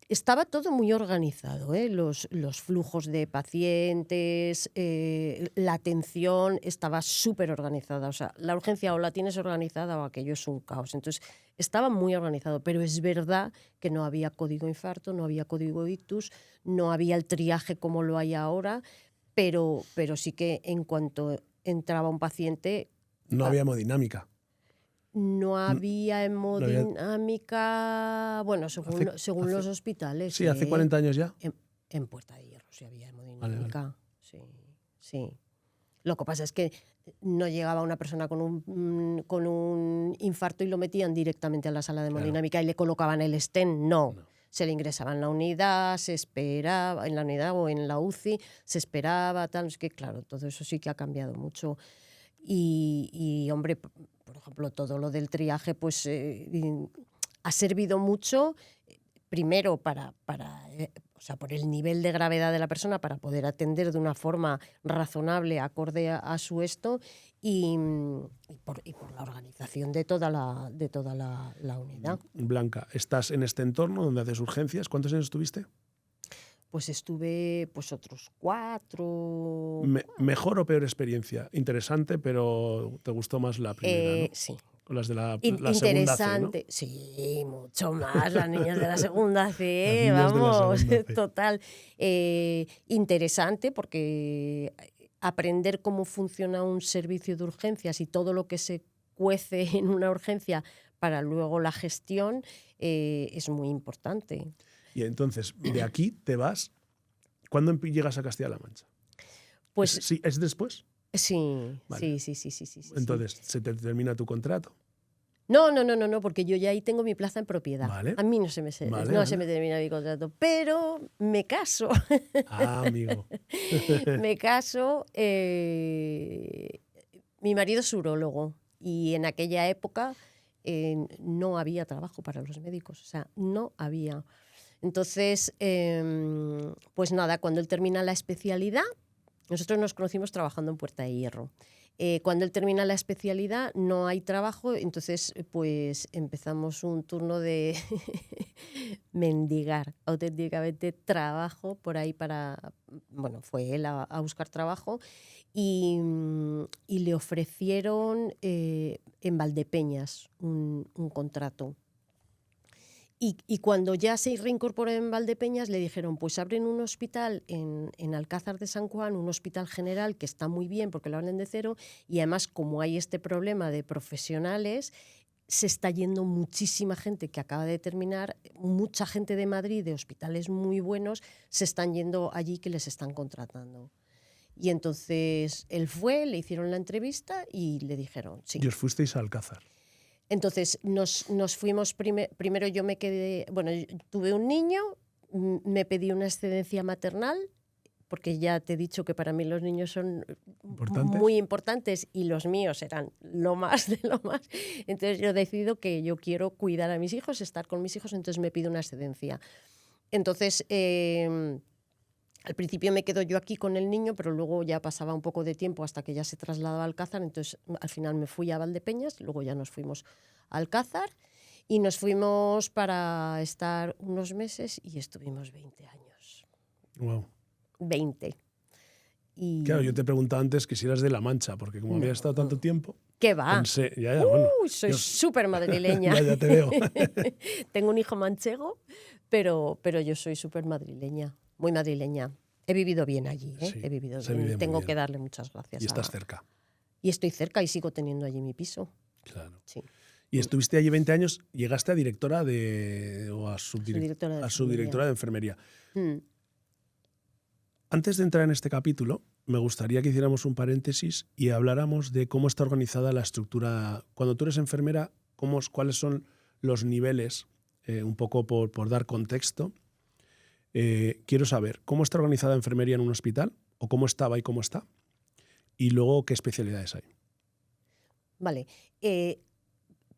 estaba todo muy organizado, ¿eh? Los flujos de pacientes, la atención estaba súper organizada. O sea, la urgencia o la tienes organizada o aquello es un caos. Entonces, estaba muy organizado, pero es verdad que no había código infarto, no había código ictus, no había el triaje como lo hay ahora, pero sí que en cuanto entraba un paciente... No había hemodinámica. No había hemodinámica, bueno, según los hospitales. Sí, hace 40 años ya. En Puerta de Hierro sí había hemodinámica. Vale. Sí. Lo que pasa es que no llegaba una persona con un infarto y lo metían directamente a la sala de hemodinámica y le colocaban el stent. No. Se le ingresaba en la unidad, se esperaba, en la unidad o en la UCI, se esperaba, tal. Es que, claro, todo eso sí que ha cambiado mucho. Y hombre, por ejemplo, todo lo del triaje pues ha servido mucho, primero o sea, por el nivel de gravedad de la persona, para poder atender de una forma razonable, acorde a su esto, y por la organización de toda la unidad. Blanca, estás en este entorno donde haces urgencias. ¿Cuántos años estuviste? Pues estuve otros 4. ¿Mejor o peor experiencia? Interesante, pero ¿te gustó más la primera, no? Sí. Las de la Interesante, segunda C, ¿no? Sí, mucho más, las niñas de la segunda C, vamos, segunda C. Total. Interesante porque aprender cómo funciona un servicio de urgencias y todo lo que se cuece en una urgencia para luego la gestión es muy importante. Y entonces, de aquí te vas. ¿Cuándo llegas a Castilla-La Mancha? Pues, ¿Es después? Sí, vale. sí. Entonces, ¿se te termina tu contrato? No, porque yo ya ahí tengo mi plaza en propiedad. Vale. A mí no se me termina mi contrato, pero me caso. Ah, amigo. Me caso. Mi marido es urólogo y en aquella época no había trabajo para los médicos, o sea, no había. Entonces, pues nada, cuando él termina la especialidad, nosotros nos conocimos trabajando en Puerta de Hierro. Cuando él termina la especialidad no hay trabajo, entonces pues empezamos un turno de mendigar auténticamente trabajo por ahí fue él a buscar trabajo y le ofrecieron en Valdepeñas un contrato. Y cuando ya se reincorporó en Valdepeñas, le dijeron, pues abren un hospital en Alcázar de San Juan, un hospital general que está muy bien porque lo abren de cero, y además como hay este problema de profesionales, se está yendo muchísima gente que acaba de terminar, mucha gente de Madrid, de hospitales muy buenos, se están yendo allí que les están contratando. Y entonces él fue, le hicieron la entrevista y le dijeron, sí. Y os fuisteis a Alcázar. Entonces nos fuimos, primero yo me quedé, bueno, tuve un niño, me pedí una excedencia maternal, porque ya te he dicho que para mí los niños son muy importantes y los míos eran lo más de lo más. Entonces yo he decidido que yo quiero cuidar a mis hijos, estar con mis hijos, entonces me pido una excedencia. Entonces, al principio me quedo yo aquí con el niño, pero luego ya pasaba un poco de tiempo hasta que ya se trasladaba a Alcázar, entonces al final me fui a Valdepeñas, luego ya nos fuimos a Alcázar y nos fuimos para estar unos meses y estuvimos 20 años. Wow. 20. Y... Claro, yo te preguntaba antes que si eras de La Mancha, porque como había estado tanto tiempo... ¿Qué va? Pensé, bueno, soy súper madrileña. ya te veo. Tengo un hijo manchego, pero yo soy súper madrileña. Muy madrileña. He vivido bien allí, ¿eh? Sí, he vivido bien. Tengo que darle muchas gracias. Y estás cerca. Y estoy cerca y sigo teniendo allí mi piso. Claro. Sí. Y estuviste allí 20 años, llegaste a directora o a subdirectora de enfermería. Antes de entrar en este capítulo, me gustaría que hiciéramos un paréntesis y habláramos de cómo está organizada la estructura. Cuando tú eres enfermera, ¿cuáles son los niveles? Un poco por dar contexto. Quiero saber cómo está organizada la enfermería en un hospital, o cómo estaba y cómo está, y luego qué especialidades hay. Vale.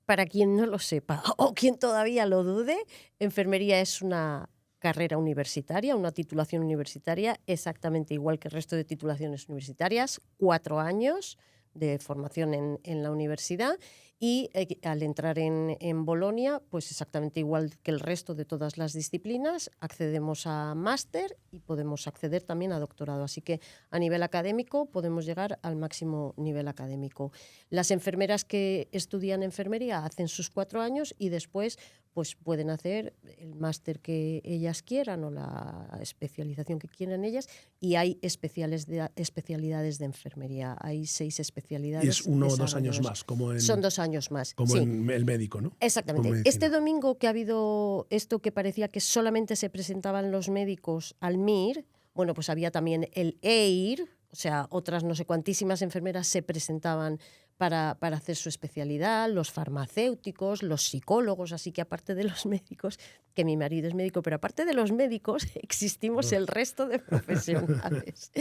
Para quien no lo sepa o quien todavía lo dude, enfermería es una carrera universitaria, una titulación universitaria, exactamente igual que el resto de titulaciones universitarias, 4 años de formación en la universidad, y al entrar en Bolonia, pues exactamente igual que el resto de todas las disciplinas, accedemos a máster y podemos acceder también a doctorado. Así que a nivel académico podemos llegar al máximo nivel académico. Las enfermeras que estudian enfermería hacen sus 4 años y después pues pueden hacer el máster que ellas quieran o la especialización que quieran ellas, y hay especialidades de enfermería. Hay 6 especialidades. Y es 1 o 2 años más, como en... Son 2 años más. Como sí. en el médico, ¿no? Exactamente. Este domingo que ha habido esto que parecía que solamente se presentaban los médicos al MIR, bueno, pues había también el EIR, o sea, otras no sé cuantísimas enfermeras se presentaban para hacer su especialidad, los farmacéuticos, los psicólogos, así que aparte de los médicos, que mi marido es médico, pero aparte de los médicos existimos el resto de profesionales.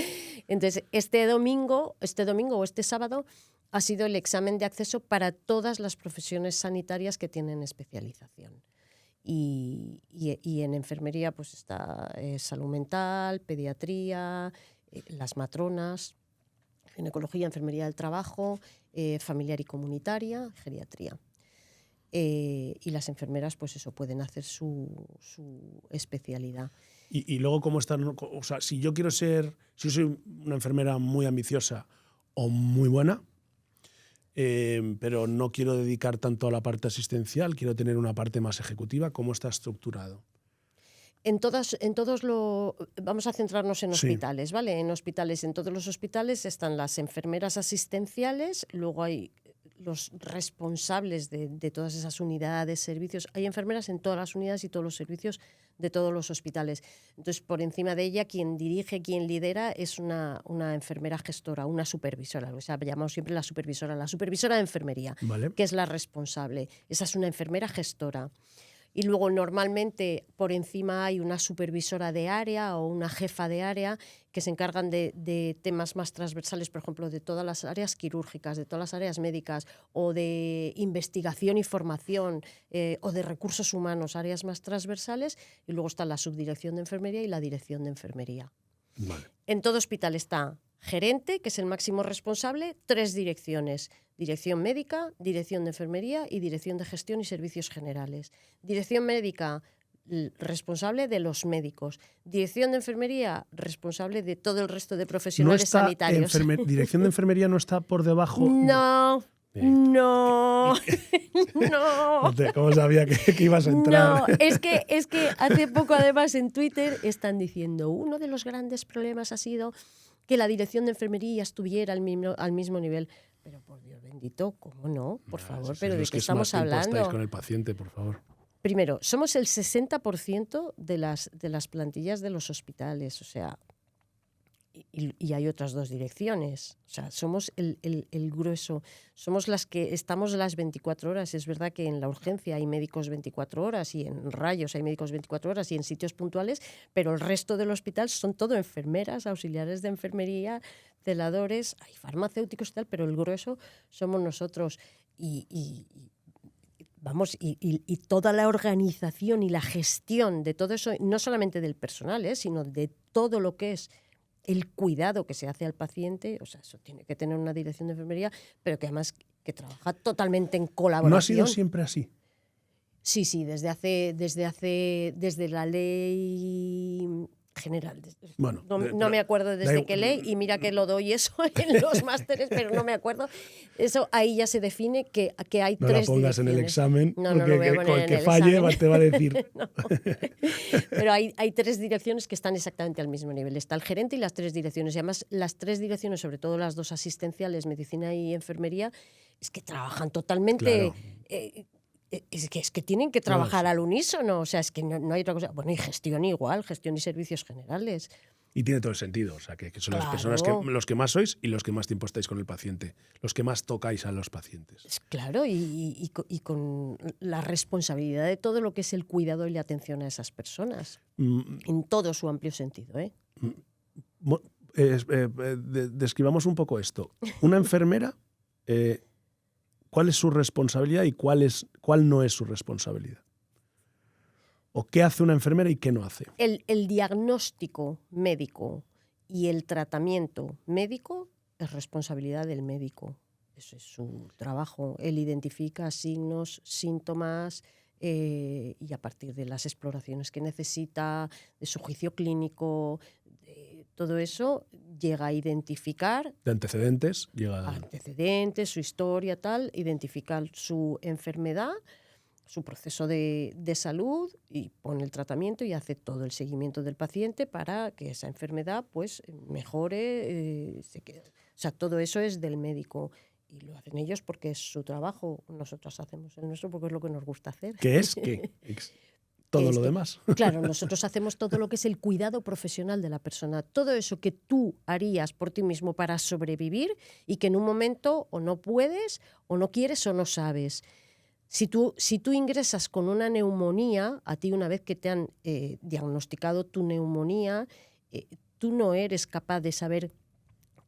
Entonces, este domingo o este sábado ha sido el examen de acceso para todas las profesiones sanitarias que tienen especialización. Y en enfermería pues está salud mental, pediatría, las matronas, ginecología, enfermería del trabajo, familiar y comunitaria, geriatría. Y las enfermeras, pues eso, pueden hacer su especialidad. Y luego, ¿cómo están? O sea, si yo soy una enfermera muy ambiciosa o muy buena, pero no quiero dedicar tanto a la parte asistencial, quiero tener una parte más ejecutiva, ¿cómo está estructurado? Vamos a centrarnos en hospitales, sí. ¿Vale? En todos los hospitales están las enfermeras asistenciales, luego hay los responsables de todas esas unidades, servicios. Hay enfermeras en todas las unidades y todos los servicios de todos los hospitales. Entonces, por encima de ella, quien dirige, quien lidera es una enfermera gestora, una supervisora. O sea, llamamos siempre la supervisora de enfermería, ¿vale? Que es la responsable. Esa es una enfermera gestora. Y luego normalmente por encima hay una supervisora de área o una jefa de área que se encargan de temas más transversales, por ejemplo, de todas las áreas quirúrgicas, de todas las áreas médicas o de investigación y formación o de recursos humanos, áreas más transversales. Y luego está la subdirección de enfermería y la dirección de enfermería. Vale. En todo hospital está gerente, que es el máximo responsable, 3 direcciones: dirección médica, dirección de enfermería y dirección de gestión y servicios generales. Dirección médica, responsable de los médicos. Dirección de enfermería, responsable de todo el resto de profesionales sanitarios. ¿Dirección de enfermería no está por debajo? No. No, no. ¿Cómo sabía que ibas a entrar? No, es que hace poco además en Twitter están diciendo uno de los grandes problemas ha sido que la dirección de enfermería estuviera al mismo nivel. Pero por Dios bendito, ¿cómo no? Por favor, pero ¿de qué estamos hablando? Estáis con el paciente, por favor. Primero, somos el 60% de las plantillas de los hospitales, o sea, y hay otras dos direcciones. O sea, somos el grueso, somos las que estamos las 24 horas. Es verdad que en la urgencia hay médicos 24 horas y en rayos hay médicos 24 horas y en sitios puntuales, pero el resto del hospital son todo enfermeras, auxiliares de enfermería, celadores, hay farmacéuticos y tal, pero el grueso somos nosotros. Vamos, y toda la organización y la gestión de todo eso, no solamente del personal, sino de todo lo que es el cuidado que se hace al paciente, o sea, eso tiene que tener una dirección de enfermería, pero que además que trabaja totalmente en colaboración. ¿No ha sido siempre así? Sí, desde la ley general. Bueno, no me acuerdo desde qué ley, y mira que lo doy eso en los másteres, pero no me acuerdo. Eso ahí ya se define que hay no tres direcciones. No la pongas en el examen, no lo voy a poner el en que el falle examen. te va a decir. No. Pero hay tres direcciones que están exactamente al mismo nivel. Está el gerente y las tres direcciones. Y además las tres direcciones, sobre todo las dos asistenciales, medicina y enfermería, es que trabajan totalmente... Claro. Es que tienen que trabajar al unísono, o sea, es que no hay otra cosa. Bueno, y gestión igual, gestión y servicios generales. Y tiene todo el sentido, o sea, que son Claro. las personas los que más sois y los que más tiempo estáis con el paciente, los que más tocáis a los pacientes. Claro, y con la responsabilidad de todo lo que es el cuidado y la atención a esas personas, en todo su amplio sentido. Describamos un poco esto. Una enfermera... ¿cuál es su responsabilidad y cuál no es su responsabilidad? ¿O qué hace una enfermera y qué no hace? El diagnóstico médico y el tratamiento médico es responsabilidad del médico. Eso es su trabajo. Él identifica signos, síntomas y a partir de las exploraciones que necesita, de su juicio clínico, todo eso llega a identificar... De antecedentes, su historia, tal, identificar su enfermedad, su proceso de salud y pone el tratamiento y hace todo el seguimiento del paciente para que esa enfermedad pues mejore. O sea, todo eso es del médico. Y lo hacen ellos porque es su trabajo. Nosotros hacemos el nuestro porque es lo que nos gusta hacer. ¿Qué es? Todo lo demás. Claro, nosotros hacemos todo lo que es el cuidado profesional de la persona. Todo eso que tú harías por ti mismo para sobrevivir y que en un momento o no puedes, o no quieres, o no sabes. Si tú ingresas con una neumonía, a ti una vez que te han diagnosticado tu neumonía, tú no eres capaz de saber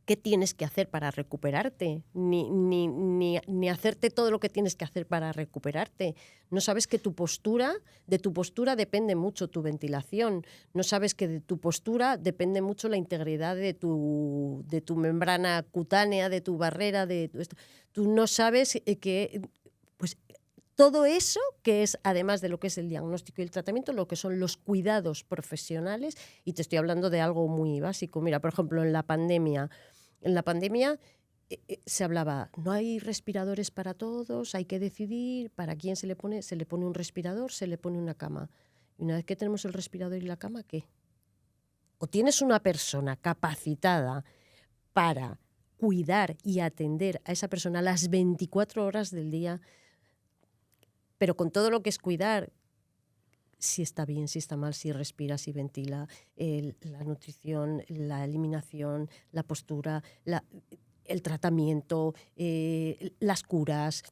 qué tienes que hacer para recuperarte, ni hacerte todo lo que tienes que hacer para recuperarte. No sabes que de tu postura depende mucho tu ventilación. No sabes que de tu postura depende mucho la integridad de tu membrana cutánea, de tu barrera, Tú no sabes que... Pues, todo eso, que es además de lo que es el diagnóstico y el tratamiento, lo que son los cuidados profesionales, y te estoy hablando de algo muy básico. Mira, por ejemplo, en la pandemia se hablaba, no hay respiradores para todos, hay que decidir para quién se le pone un respirador, se le pone una cama. Y una vez que tenemos el respirador y la cama, ¿qué? O tienes una persona capacitada para cuidar y atender a esa persona las 24 horas del día, pero con todo lo que es cuidar, si está bien, si está mal, si respira, si ventila, la nutrición, la eliminación, la postura, el tratamiento, las curas,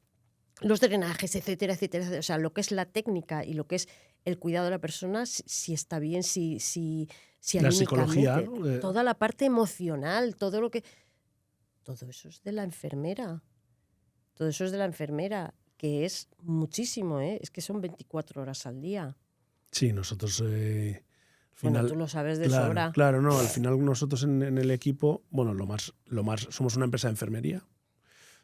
los drenajes, etcétera, etcétera. O sea, lo que es la técnica y lo que es el cuidado de la persona, si está bien, si la psicología, ¿no? Toda la parte emocional, todo eso es de la enfermera. Todo eso es de la enfermera, que es muchísimo, es que son 24 horas al día. Sí, nosotros al final... Bueno, tú lo sabes de sobra. Claro, no, al final nosotros en el equipo, bueno, lo más somos una empresa de enfermería.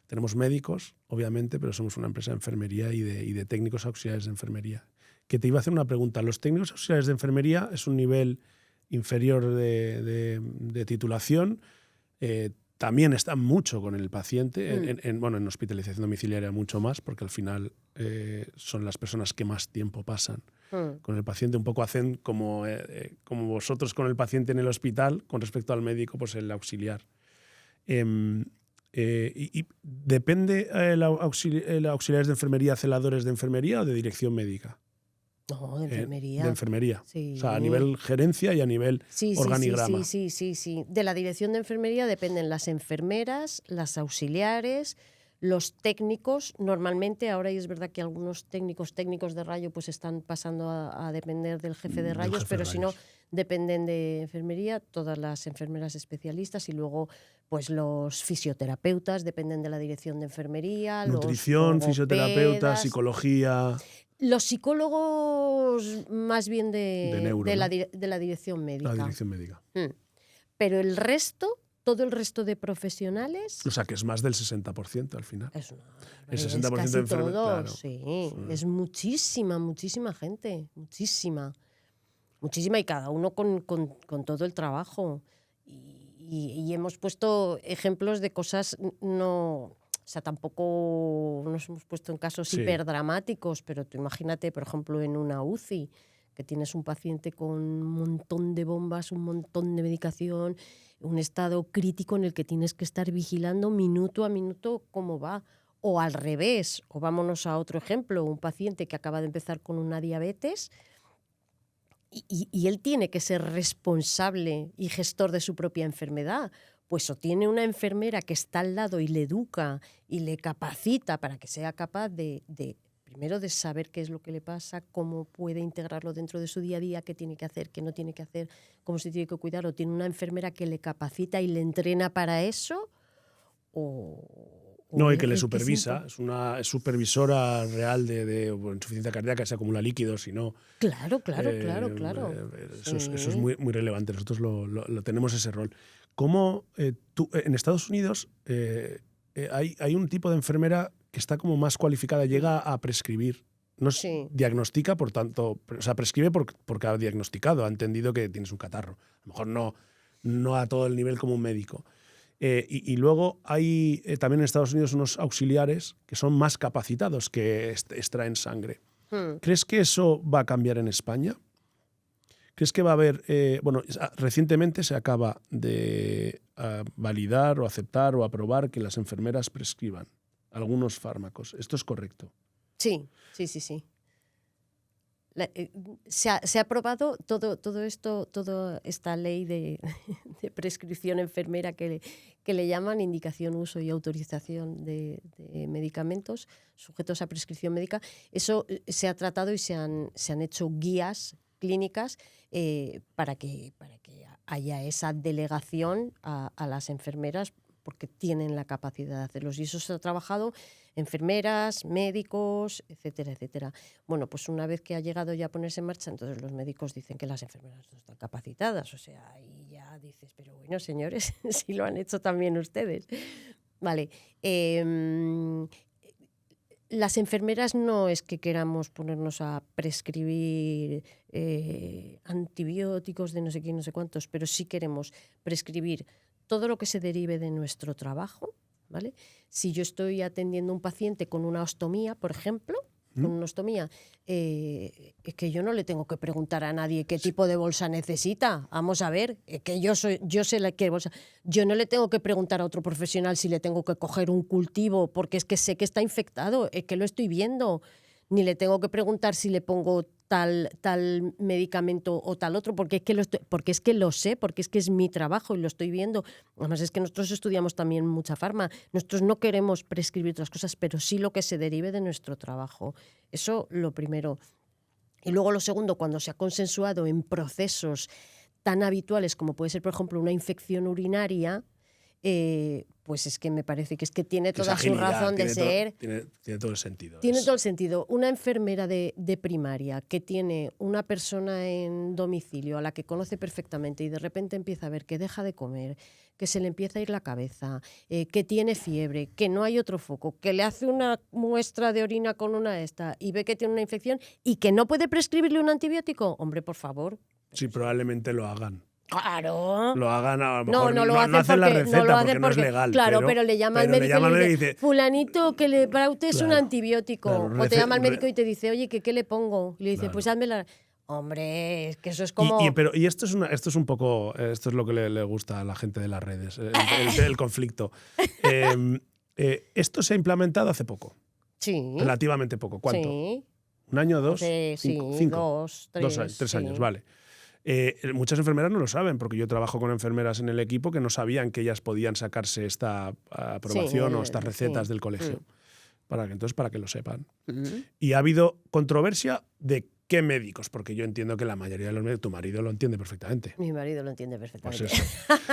Tenemos médicos, obviamente, pero somos una empresa de enfermería y de técnicos auxiliares de enfermería. Que te iba a hacer una pregunta. Los técnicos auxiliares de enfermería es un nivel inferior de titulación. también están mucho con el paciente, en hospitalización domiciliaria mucho más, porque al final son las personas que más tiempo pasan con el paciente. Un poco hacen como vosotros con el paciente en el hospital, con respecto al médico, pues el auxiliar. Y ¿depende el auxiliares de enfermería, celadores de enfermería o de dirección médica? No, de enfermería. De enfermería. Sí. O sea, a nivel gerencia y a nivel organigrama. Sí. De la dirección de enfermería dependen las enfermeras, las auxiliares, los técnicos. Normalmente, ahora es verdad que algunos técnicos de rayo pues están pasando a depender del jefe de rayos, pero si no, dependen de enfermería, todas las enfermeras especialistas, y luego pues los fisioterapeutas dependen de la dirección de enfermería. Nutrición, los fisioterapeutas, psicología. Los psicólogos más bien de neuro, ¿no? la dirección médica. La dirección médica. Pero el resto, todo el resto de profesionales... O sea, que es más del 60% al final. Es el 60% de enfermeras. Claro. Sí, es muchísima gente. Muchísima, y cada uno con todo el trabajo. Y hemos puesto ejemplos de cosas no... O sea, tampoco nos hemos puesto en casos hiperdramáticos, pero tú imagínate, por ejemplo, en una UCI, que tienes un paciente con un montón de bombas, un montón de medicación, un estado crítico en el que tienes que estar vigilando minuto a minuto cómo va. O al revés, o vámonos a otro ejemplo, un paciente que acaba de empezar con una diabetes y él tiene que ser responsable y gestor de su propia enfermedad. Pues o tiene una enfermera que está al lado y le educa y le capacita para que sea capaz de primero de saber qué es lo que le pasa, cómo puede integrarlo dentro de su día a día, qué tiene que hacer, qué no tiene que hacer, cómo se tiene que cuidar, o tiene una enfermera que le capacita y le entrena para eso, y que le supervisa, es supervisora real de insuficiencia cardíaca, se acumula líquido, si no... Claro. Eso es muy, muy relevante, nosotros lo tenemos ese rol. ¿Cómo en Estados Unidos hay un tipo de enfermera que está como más cualificada, llega a prescribir? No diagnostica, por tanto, o sea, prescribe porque ha diagnosticado, ha entendido que tienes un catarro. A lo mejor no a todo el nivel como un médico. Y luego hay también en Estados Unidos unos auxiliares que son más capacitados, que extraen sangre. ¿Crees que eso va a cambiar en España? ¿Crees que va a haber... recientemente se acaba de validar o aceptar o aprobar que las enfermeras prescriban algunos fármacos. ¿Esto es correcto? Sí. Se ha aprobado todo esto, toda esta ley de prescripción enfermera que le llaman indicación, uso y autorización de medicamentos sujetos a prescripción médica. Eso se ha tratado y se han hecho guías clínicas para que haya esa delegación a las enfermeras, porque tienen la capacidad de hacerlos. Y eso se ha trabajado enfermeras, médicos, etcétera. Bueno, pues una vez que ha llegado ya a ponerse en marcha, entonces los médicos dicen que las enfermeras no están capacitadas. O sea, ahí ya dices, pero bueno, señores, si lo han hecho también ustedes. Vale. Las enfermeras no es que queramos ponernos a prescribir antibióticos de no sé quién, no sé cuántos, pero sí queremos prescribir todo lo que se derive de nuestro trabajo, ¿vale? Si yo estoy atendiendo a un paciente con una ostomía, por ejemplo, es que yo no le tengo que preguntar a nadie qué tipo de bolsa necesita. Vamos a ver, que yo sé qué bolsa. Yo no le tengo que preguntar a otro profesional si le tengo que coger un cultivo, porque es que sé que está infectado, es que lo estoy viendo. Ni le tengo que preguntar si le pongo tal medicamento o tal otro, porque es que lo sé, porque es que es mi trabajo y lo estoy viendo. Además es que nosotros estudiamos también mucha farma. Nosotros no queremos prescribir otras cosas, pero sí lo que se derive de nuestro trabajo. Eso lo primero. Y luego lo segundo, cuando se ha consensuado en procesos tan habituales como puede ser, por ejemplo, una infección urinaria, pues es que me parece que tiene toda su razón de ser. Tiene todo el sentido. Tiene todo el sentido. Una enfermera de primaria que tiene una persona en domicilio a la que conoce perfectamente y de repente empieza a ver que deja de comer, que se le empieza a ir la cabeza, que tiene fiebre, que no hay otro foco, que le hace una muestra de orina con una y ve que tiene una infección y que no puede prescribirle un antibiótico. Hombre, por favor. Sí, probablemente lo hagan. Claro. lo hagan, a lo No, mejor no lo hacen hacen la porque receta no lo hacen porque no es legal. Claro, pero le llama al médico y le dice, fulanito, que le para usted es un Claro, antibiótico. claro, O te llama al médico y te dice, oye, ¿qué le pongo? Y le dice, claro. pues hazme la... Hombre, es que eso es como... Y esto es un poco, esto es lo que le gusta a la gente de las redes, el conflicto. Esto se ha implementado hace poco. Sí. Relativamente poco. ¿Cuánto? Sí. ¿Un año, dos? Sí, 5. 2, 3 sí. años, vale. Muchas enfermeras no lo saben, porque yo trabajo con enfermeras en el equipo que no sabían que ellas podían sacarse esta aprobación o estas recetas del colegio. Para que lo sepan. Y ha habido controversia de qué médicos, porque yo entiendo que la mayoría de los médicos, tu marido lo entiende perfectamente. Mi marido lo entiende perfectamente. Pues eso.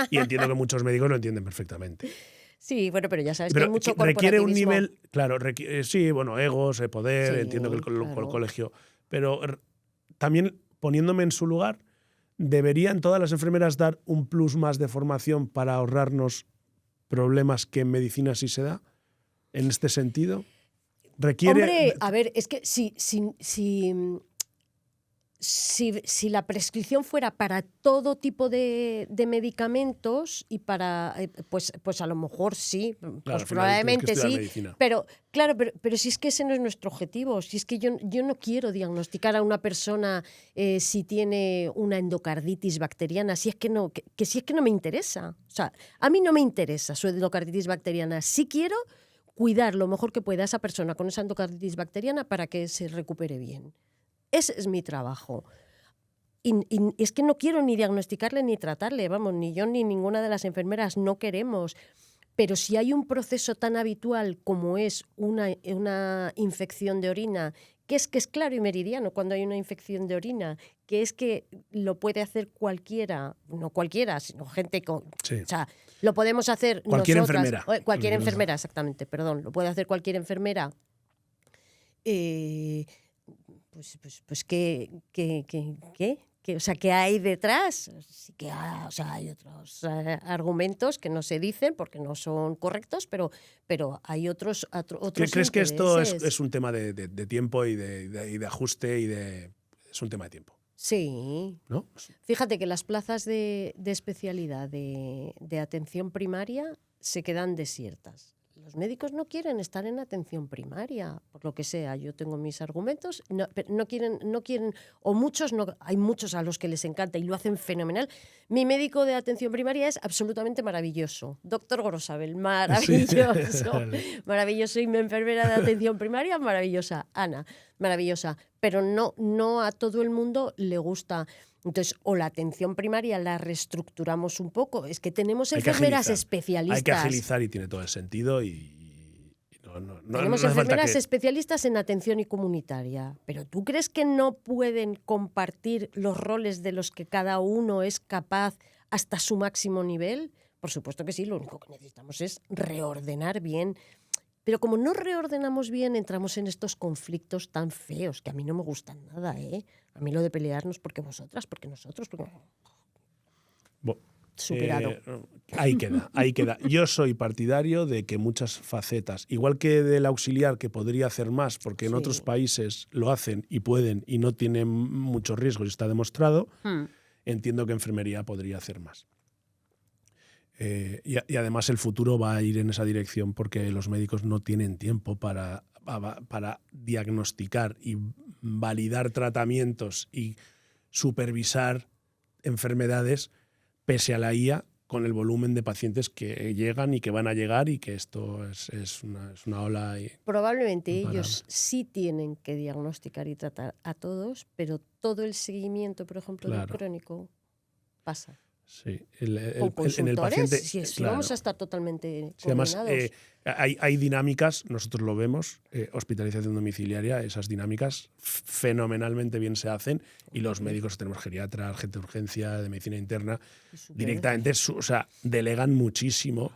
Y entiendo que muchos médicos lo entienden perfectamente. Sí, bueno, pero ya sabes Pero que hay mucho requiere un corporativismo. nivel, claro, sí, bueno, egos, poder, Sí, entiendo que el claro. colegio, pero también poniéndome en su lugar, ¿deberían todas las enfermeras dar un plus más de formación para ahorrarnos problemas que en medicina sí se da? ¿En este sentido? Requiere... Hombre, a ver, es que si la prescripción fuera para todo tipo de medicamentos y para, pues a lo mejor sí, Claro, pues al final probablemente tienes que estudiar sí, medicina. pero claro, pero si es que ese no es nuestro objetivo, si es que yo no quiero diagnosticar a una persona si tiene una endocarditis bacteriana, si es que no, que si es que no me interesa, o sea, a mí no me interesa su endocarditis bacteriana, sí quiero cuidar lo mejor que pueda a esa persona con esa endocarditis bacteriana para que se recupere bien. Ese es mi trabajo. Y es que no quiero ni diagnosticarle ni tratarle, vamos, ni yo ni ninguna de las enfermeras no queremos. Pero si hay un proceso tan habitual como es una infección de orina, que es claro y meridiano cuando hay una infección de orina, que es que lo puede hacer cualquiera, no cualquiera, sino gente con... Sí. O sea, lo podemos hacer Cualquier nosotras. enfermera. Cualquier enfermera, exactamente, perdón. Lo puede hacer cualquier enfermera. Pues ¿qué? O sea, ¿qué hay detrás? Sí que o sea, hay otros argumentos que no se dicen porque no son correctos, pero hay otros ¿Crees que esto intereses. es un tema de tiempo y de ajuste es un tema de tiempo? Sí. ¿No? Fíjate que las plazas de especialidad de atención primaria se quedan desiertas. Los médicos no quieren estar en atención primaria, por lo que sea. Yo tengo mis argumentos, no quieren, o muchos, hay muchos a los que les encanta y lo hacen fenomenal. Mi médico de atención primaria es absolutamente maravilloso. Doctor Gorosabel, maravilloso. Sí. Maravilloso. Y mi enfermera de atención primaria, maravillosa. Ana, maravillosa. Pero no a todo el mundo le gusta. Entonces, o la atención primaria la reestructuramos un poco. Es que tenemos enfermeras especialistas. Hay que agilizar y tiene todo el sentido tenemos enfermeras especialistas en atención y comunitaria. Pero ¿tú crees que no pueden compartir los roles de los que cada uno es capaz hasta su máximo nivel? Por supuesto que sí, lo único que necesitamos es reordenar bien. Pero como no reordenamos bien, entramos en estos conflictos tan feos que a mí no me gustan nada, ¿eh? A mí lo de pelearnos porque vosotras, porque nosotros, porque... Superado. Ahí queda. Yo soy partidario de que muchas facetas, igual que del auxiliar que podría hacer más, porque en otros países lo hacen y pueden y no tienen muchos riesgos y está demostrado, entiendo que enfermería podría hacer más. Y además el futuro va a ir en esa dirección porque los médicos no tienen tiempo para diagnosticar y validar tratamientos y supervisar enfermedades pese a la IA con el volumen de pacientes que llegan y que van a llegar y que esto es una ola. Probablemente ellos sí tienen que diagnosticar y tratar a todos, pero todo el seguimiento, por ejemplo, del crónico pasa. Sí, en el paciente. Sí, vamos a estar totalmente coordinados. Además, hay dinámicas, nosotros lo vemos, hospitalización domiciliaria, esas dinámicas fenomenalmente bien se hacen y los médicos, tenemos geriatra, gente de urgencia, de medicina interna, directamente delegan muchísimo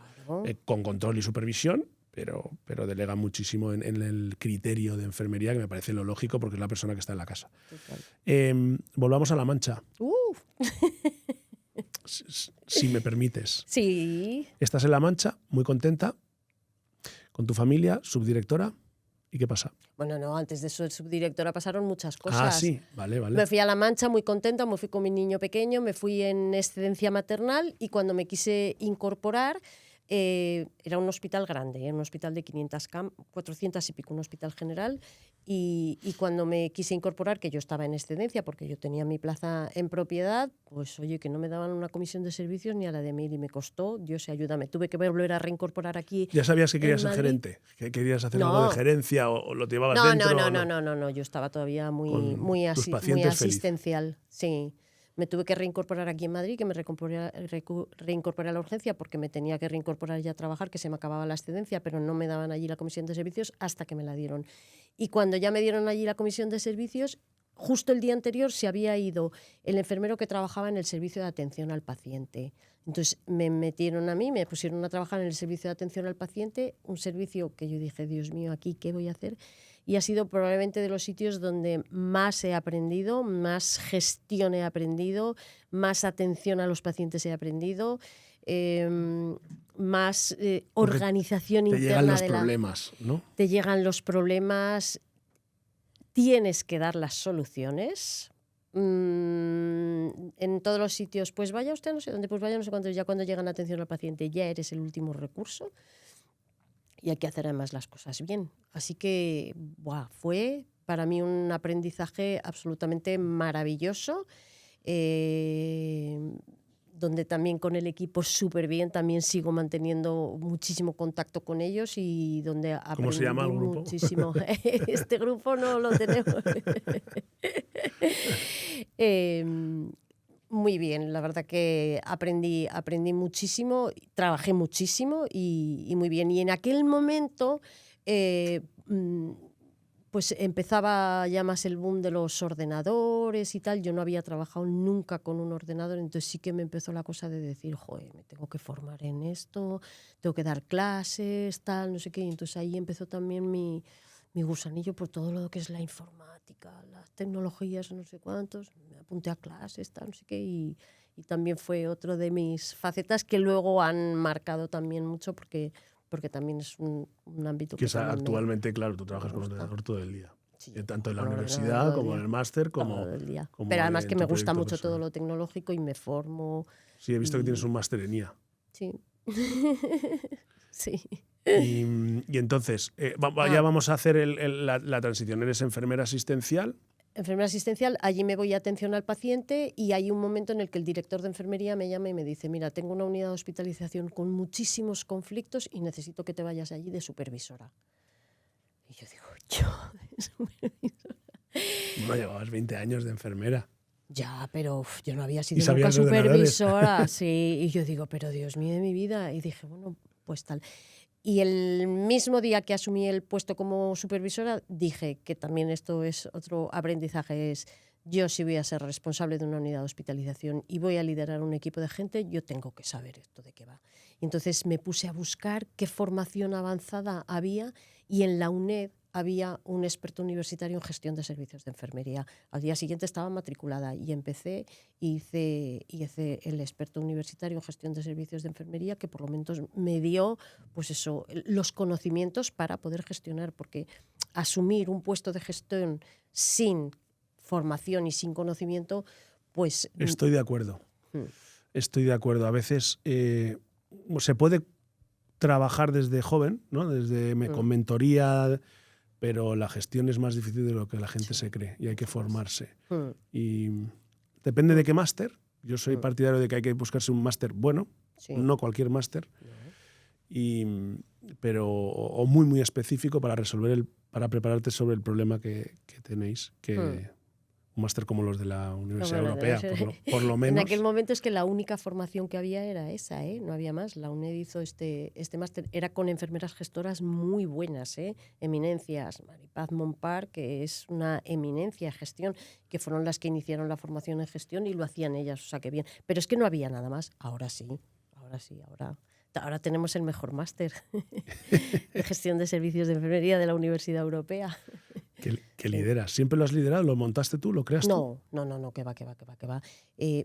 con control y supervisión, pero delegan muchísimo en el criterio de enfermería, que me parece lo lógico porque es la persona que está en la casa. Volvamos a La Mancha. Si me permites. Sí. Estás en La Mancha, muy contenta, con tu familia, subdirectora. ¿Y qué pasa? Bueno, no, antes de ser subdirectora pasaron muchas cosas. Ah, sí, vale. Me fui a La Mancha muy contenta, me fui con mi niño pequeño, me fui en excedencia maternal y cuando me quise incorporar, era un hospital grande, un hospital de 400 y pico, un hospital general, y cuando me quise incorporar, que yo estaba en excedencia porque yo tenía mi plaza en propiedad, pues oye, que no me daban una comisión de servicios ni a la de mil y me costó, Dios ayúdame, tuve que volver a reincorporar aquí. ¿Ya sabías que querías en ser Madrid. gerente? ¿Que querías hacer No. algo de gerencia o lo llevabas No, dentro? no, yo estaba todavía Con muy tus pacientes feliz. asistencial, sí. Me tuve que reincorporar aquí en Madrid, que me reincorporé a la urgencia porque me tenía que reincorporar ya a trabajar, que se me acababa la excedencia, pero no me daban allí la comisión de servicios hasta que me la dieron. Y cuando ya me dieron allí la comisión de servicios, justo el día anterior se había ido el enfermero que trabajaba en el servicio de atención al paciente. Entonces me metieron a mí, me pusieron a trabajar en el servicio de atención al paciente, un servicio que yo dije, Dios mío, ¿aquí qué voy a hacer? Y ha sido probablemente de los sitios donde más he aprendido, más gestión he aprendido, más atención a los pacientes he aprendido, más organización te interna. Llegan los problemas, ¿no? Te llegan los problemas, tienes que dar las soluciones. En todos los sitios, pues vaya usted a no sé dónde, pues vaya no sé cuánto, ya cuando llegan atención al paciente ya eres el último recurso. Y hay que hacer además las cosas bien. Así que fue para mí un aprendizaje absolutamente maravilloso, donde también con el equipo súper bien, también sigo manteniendo muchísimo contacto con ellos y donde aprendí. ¿Cómo se llama el grupo? Muchísimo. Este grupo no lo tenemos. Muy bien, la verdad que aprendí muchísimo, trabajé muchísimo y muy bien. Y en aquel momento pues empezaba ya más el boom de los ordenadores y tal. Yo no había trabajado nunca con un ordenador, entonces sí que me empezó la cosa de decir, joder, me tengo que formar en esto, tengo que dar clases, tal, no sé qué. Y entonces ahí empezó también mi gusanillo por todo lo que es la informática, las tecnologías, no sé cuántos. Me apunté a clases, tal, no sé qué, y también fue otro de mis facetas que luego han marcado también mucho porque también es un ámbito que actualmente, claro, tú trabajas con ordenador todo el día. Sí, tanto en la universidad como en el máster, como todo el día. como pero además que me gusta mucho personal. todo lo tecnológico y me formo. Sí, he visto que tienes un máster en IA. Sí. Sí. Y entonces, ya vamos a hacer la transición. Eres enfermera asistencial. Enfermera asistencial, allí me voy a atención al paciente y hay un momento en el que el director de enfermería me llama y me dice, mira, tengo una unidad de hospitalización con muchísimos conflictos y necesito que te vayas allí de supervisora. Y yo digo, ¿yo de supervisora? No, llevabas 20 años de enfermera. Ya, pero yo no había sido nunca supervisora. Sí, y yo digo, pero Dios mío de mi vida. Y dije, bueno, pues tal. Y el mismo día que asumí el puesto como supervisora, dije que también esto es otro aprendizaje, es yo si voy a ser responsable de una unidad de hospitalización y voy a liderar un equipo de gente, yo tengo que saber esto de qué va. Y entonces me puse a buscar qué formación avanzada había y en la UNED había un experto universitario en gestión de servicios de enfermería. Al día siguiente estaba matriculada y empecé y hice el experto universitario en gestión de servicios de enfermería, que por lo menos me dio pues eso, los conocimientos para poder gestionar, porque asumir un puesto de gestión sin formación y sin conocimiento, pues... Estoy de acuerdo. Estoy de acuerdo. A veces se puede trabajar desde joven, ¿no? Con mentoría, pero la gestión es más difícil de lo que la gente se cree y hay que formarse. Y depende de qué máster. Yo soy partidario de que hay que buscarse un máster bueno, no cualquier máster, pero muy, muy específico para para prepararte sobre el problema que tenéis, un máster como los de la Universidad Europea, por lo menos. En aquel momento es que la única formación que había era esa, no había más. La UNED hizo este máster, era con enfermeras gestoras muy buenas, eminencias. Maripaz Monpar, que es una eminencia en gestión, que fueron las que iniciaron la formación en gestión y lo hacían ellas, o sea que bien. Pero es que no había nada más. Ahora tenemos el mejor máster de gestión de servicios de enfermería de la Universidad Europea. Que lideras. ¿Siempre lo has liderado? ¿Lo montaste tú? ¿Lo creas tú? No, que va.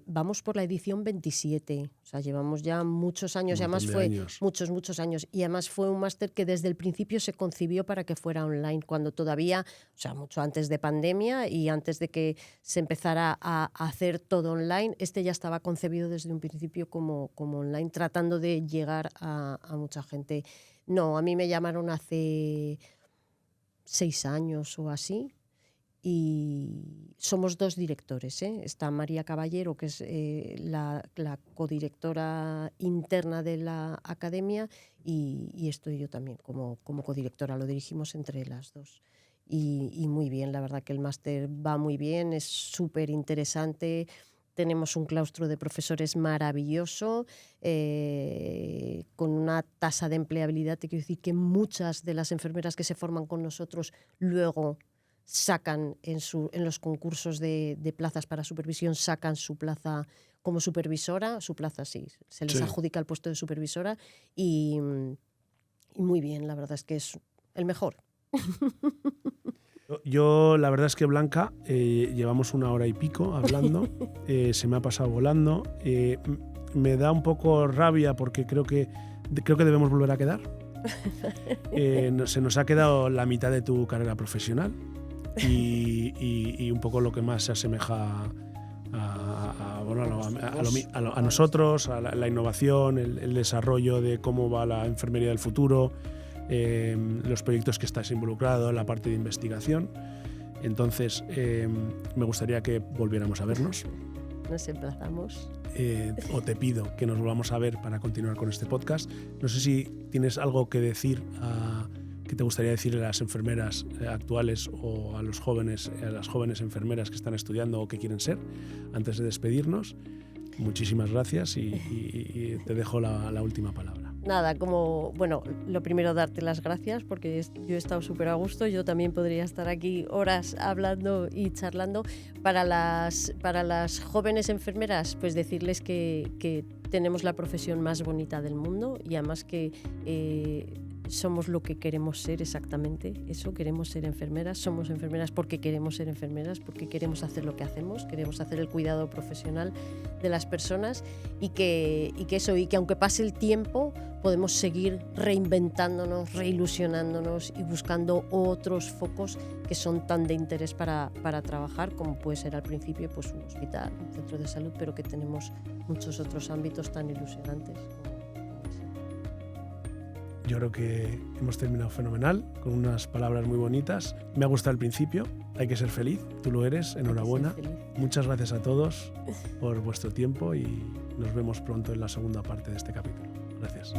Vamos por la edición 27, o sea, llevamos ya muchos años, y además fue muchos años, y además fue un máster que desde el principio se concibió para que fuera online, cuando todavía, o sea, mucho antes de pandemia y antes de que se empezara a hacer todo online, ya estaba concebido desde un principio como online, tratando de llegar a mucha gente. No, a mí me llamaron hace 6 años o así, y somos 2 directores, ¿eh? Está María Caballero, que es la codirectora interna de la academia, y estoy yo también como codirectora. Lo dirigimos entre las 2. Y muy bien, la verdad que el máster va muy bien, es súper interesante. Tenemos un claustro de profesores maravilloso, con una tasa de empleabilidad. Te quiero decir que muchas de las enfermeras que se forman con nosotros luego sacan en los concursos de plazas para supervisión, sacan su plaza como supervisora, su plaza sí, se les adjudica el puesto de supervisora, y muy bien, la verdad es que es el mejor. Yo, la verdad es que, Blanca, llevamos 1 hora y pico hablando, se me ha pasado volando, me da un poco rabia porque creo que debemos volver a quedar. Se nos ha quedado la mitad de tu carrera profesional y un poco lo que más se asemeja a nosotros, a la innovación, el desarrollo de cómo va la enfermería del futuro, los proyectos que estás involucrado, la parte de investigación. Entonces, me gustaría que volviéramos a vernos. Nos emplazamos. O te pido que nos volvamos a ver para continuar con este podcast. No sé si tienes algo que decir, que te gustaría decirle a las enfermeras actuales o a las jóvenes enfermeras que están estudiando o que quieren ser, antes de despedirnos. Muchísimas gracias y te dejo la última palabra. Nada, lo primero, darte las gracias, porque yo he estado súper a gusto. Yo también podría estar aquí horas hablando y charlando. Para las jóvenes enfermeras, pues decirles que tenemos la profesión más bonita del mundo, y además que somos lo que queremos ser, exactamente eso, queremos ser enfermeras, somos enfermeras porque queremos ser enfermeras, porque queremos hacer lo que hacemos, queremos hacer el cuidado profesional de las personas, y que aunque pase el tiempo podemos seguir reinventándonos, reilusionándonos y buscando otros focos que son tan de interés para trabajar, como puede ser al principio pues un hospital, un centro de salud, pero que tenemos muchos otros ámbitos tan ilusionantes. Yo creo que hemos terminado fenomenal, con unas palabras muy bonitas. Me ha gustado el principio, hay que ser feliz, tú lo eres, enhorabuena. Muchas gracias a todos por vuestro tiempo y nos vemos pronto en la segunda parte de este capítulo. Gracias.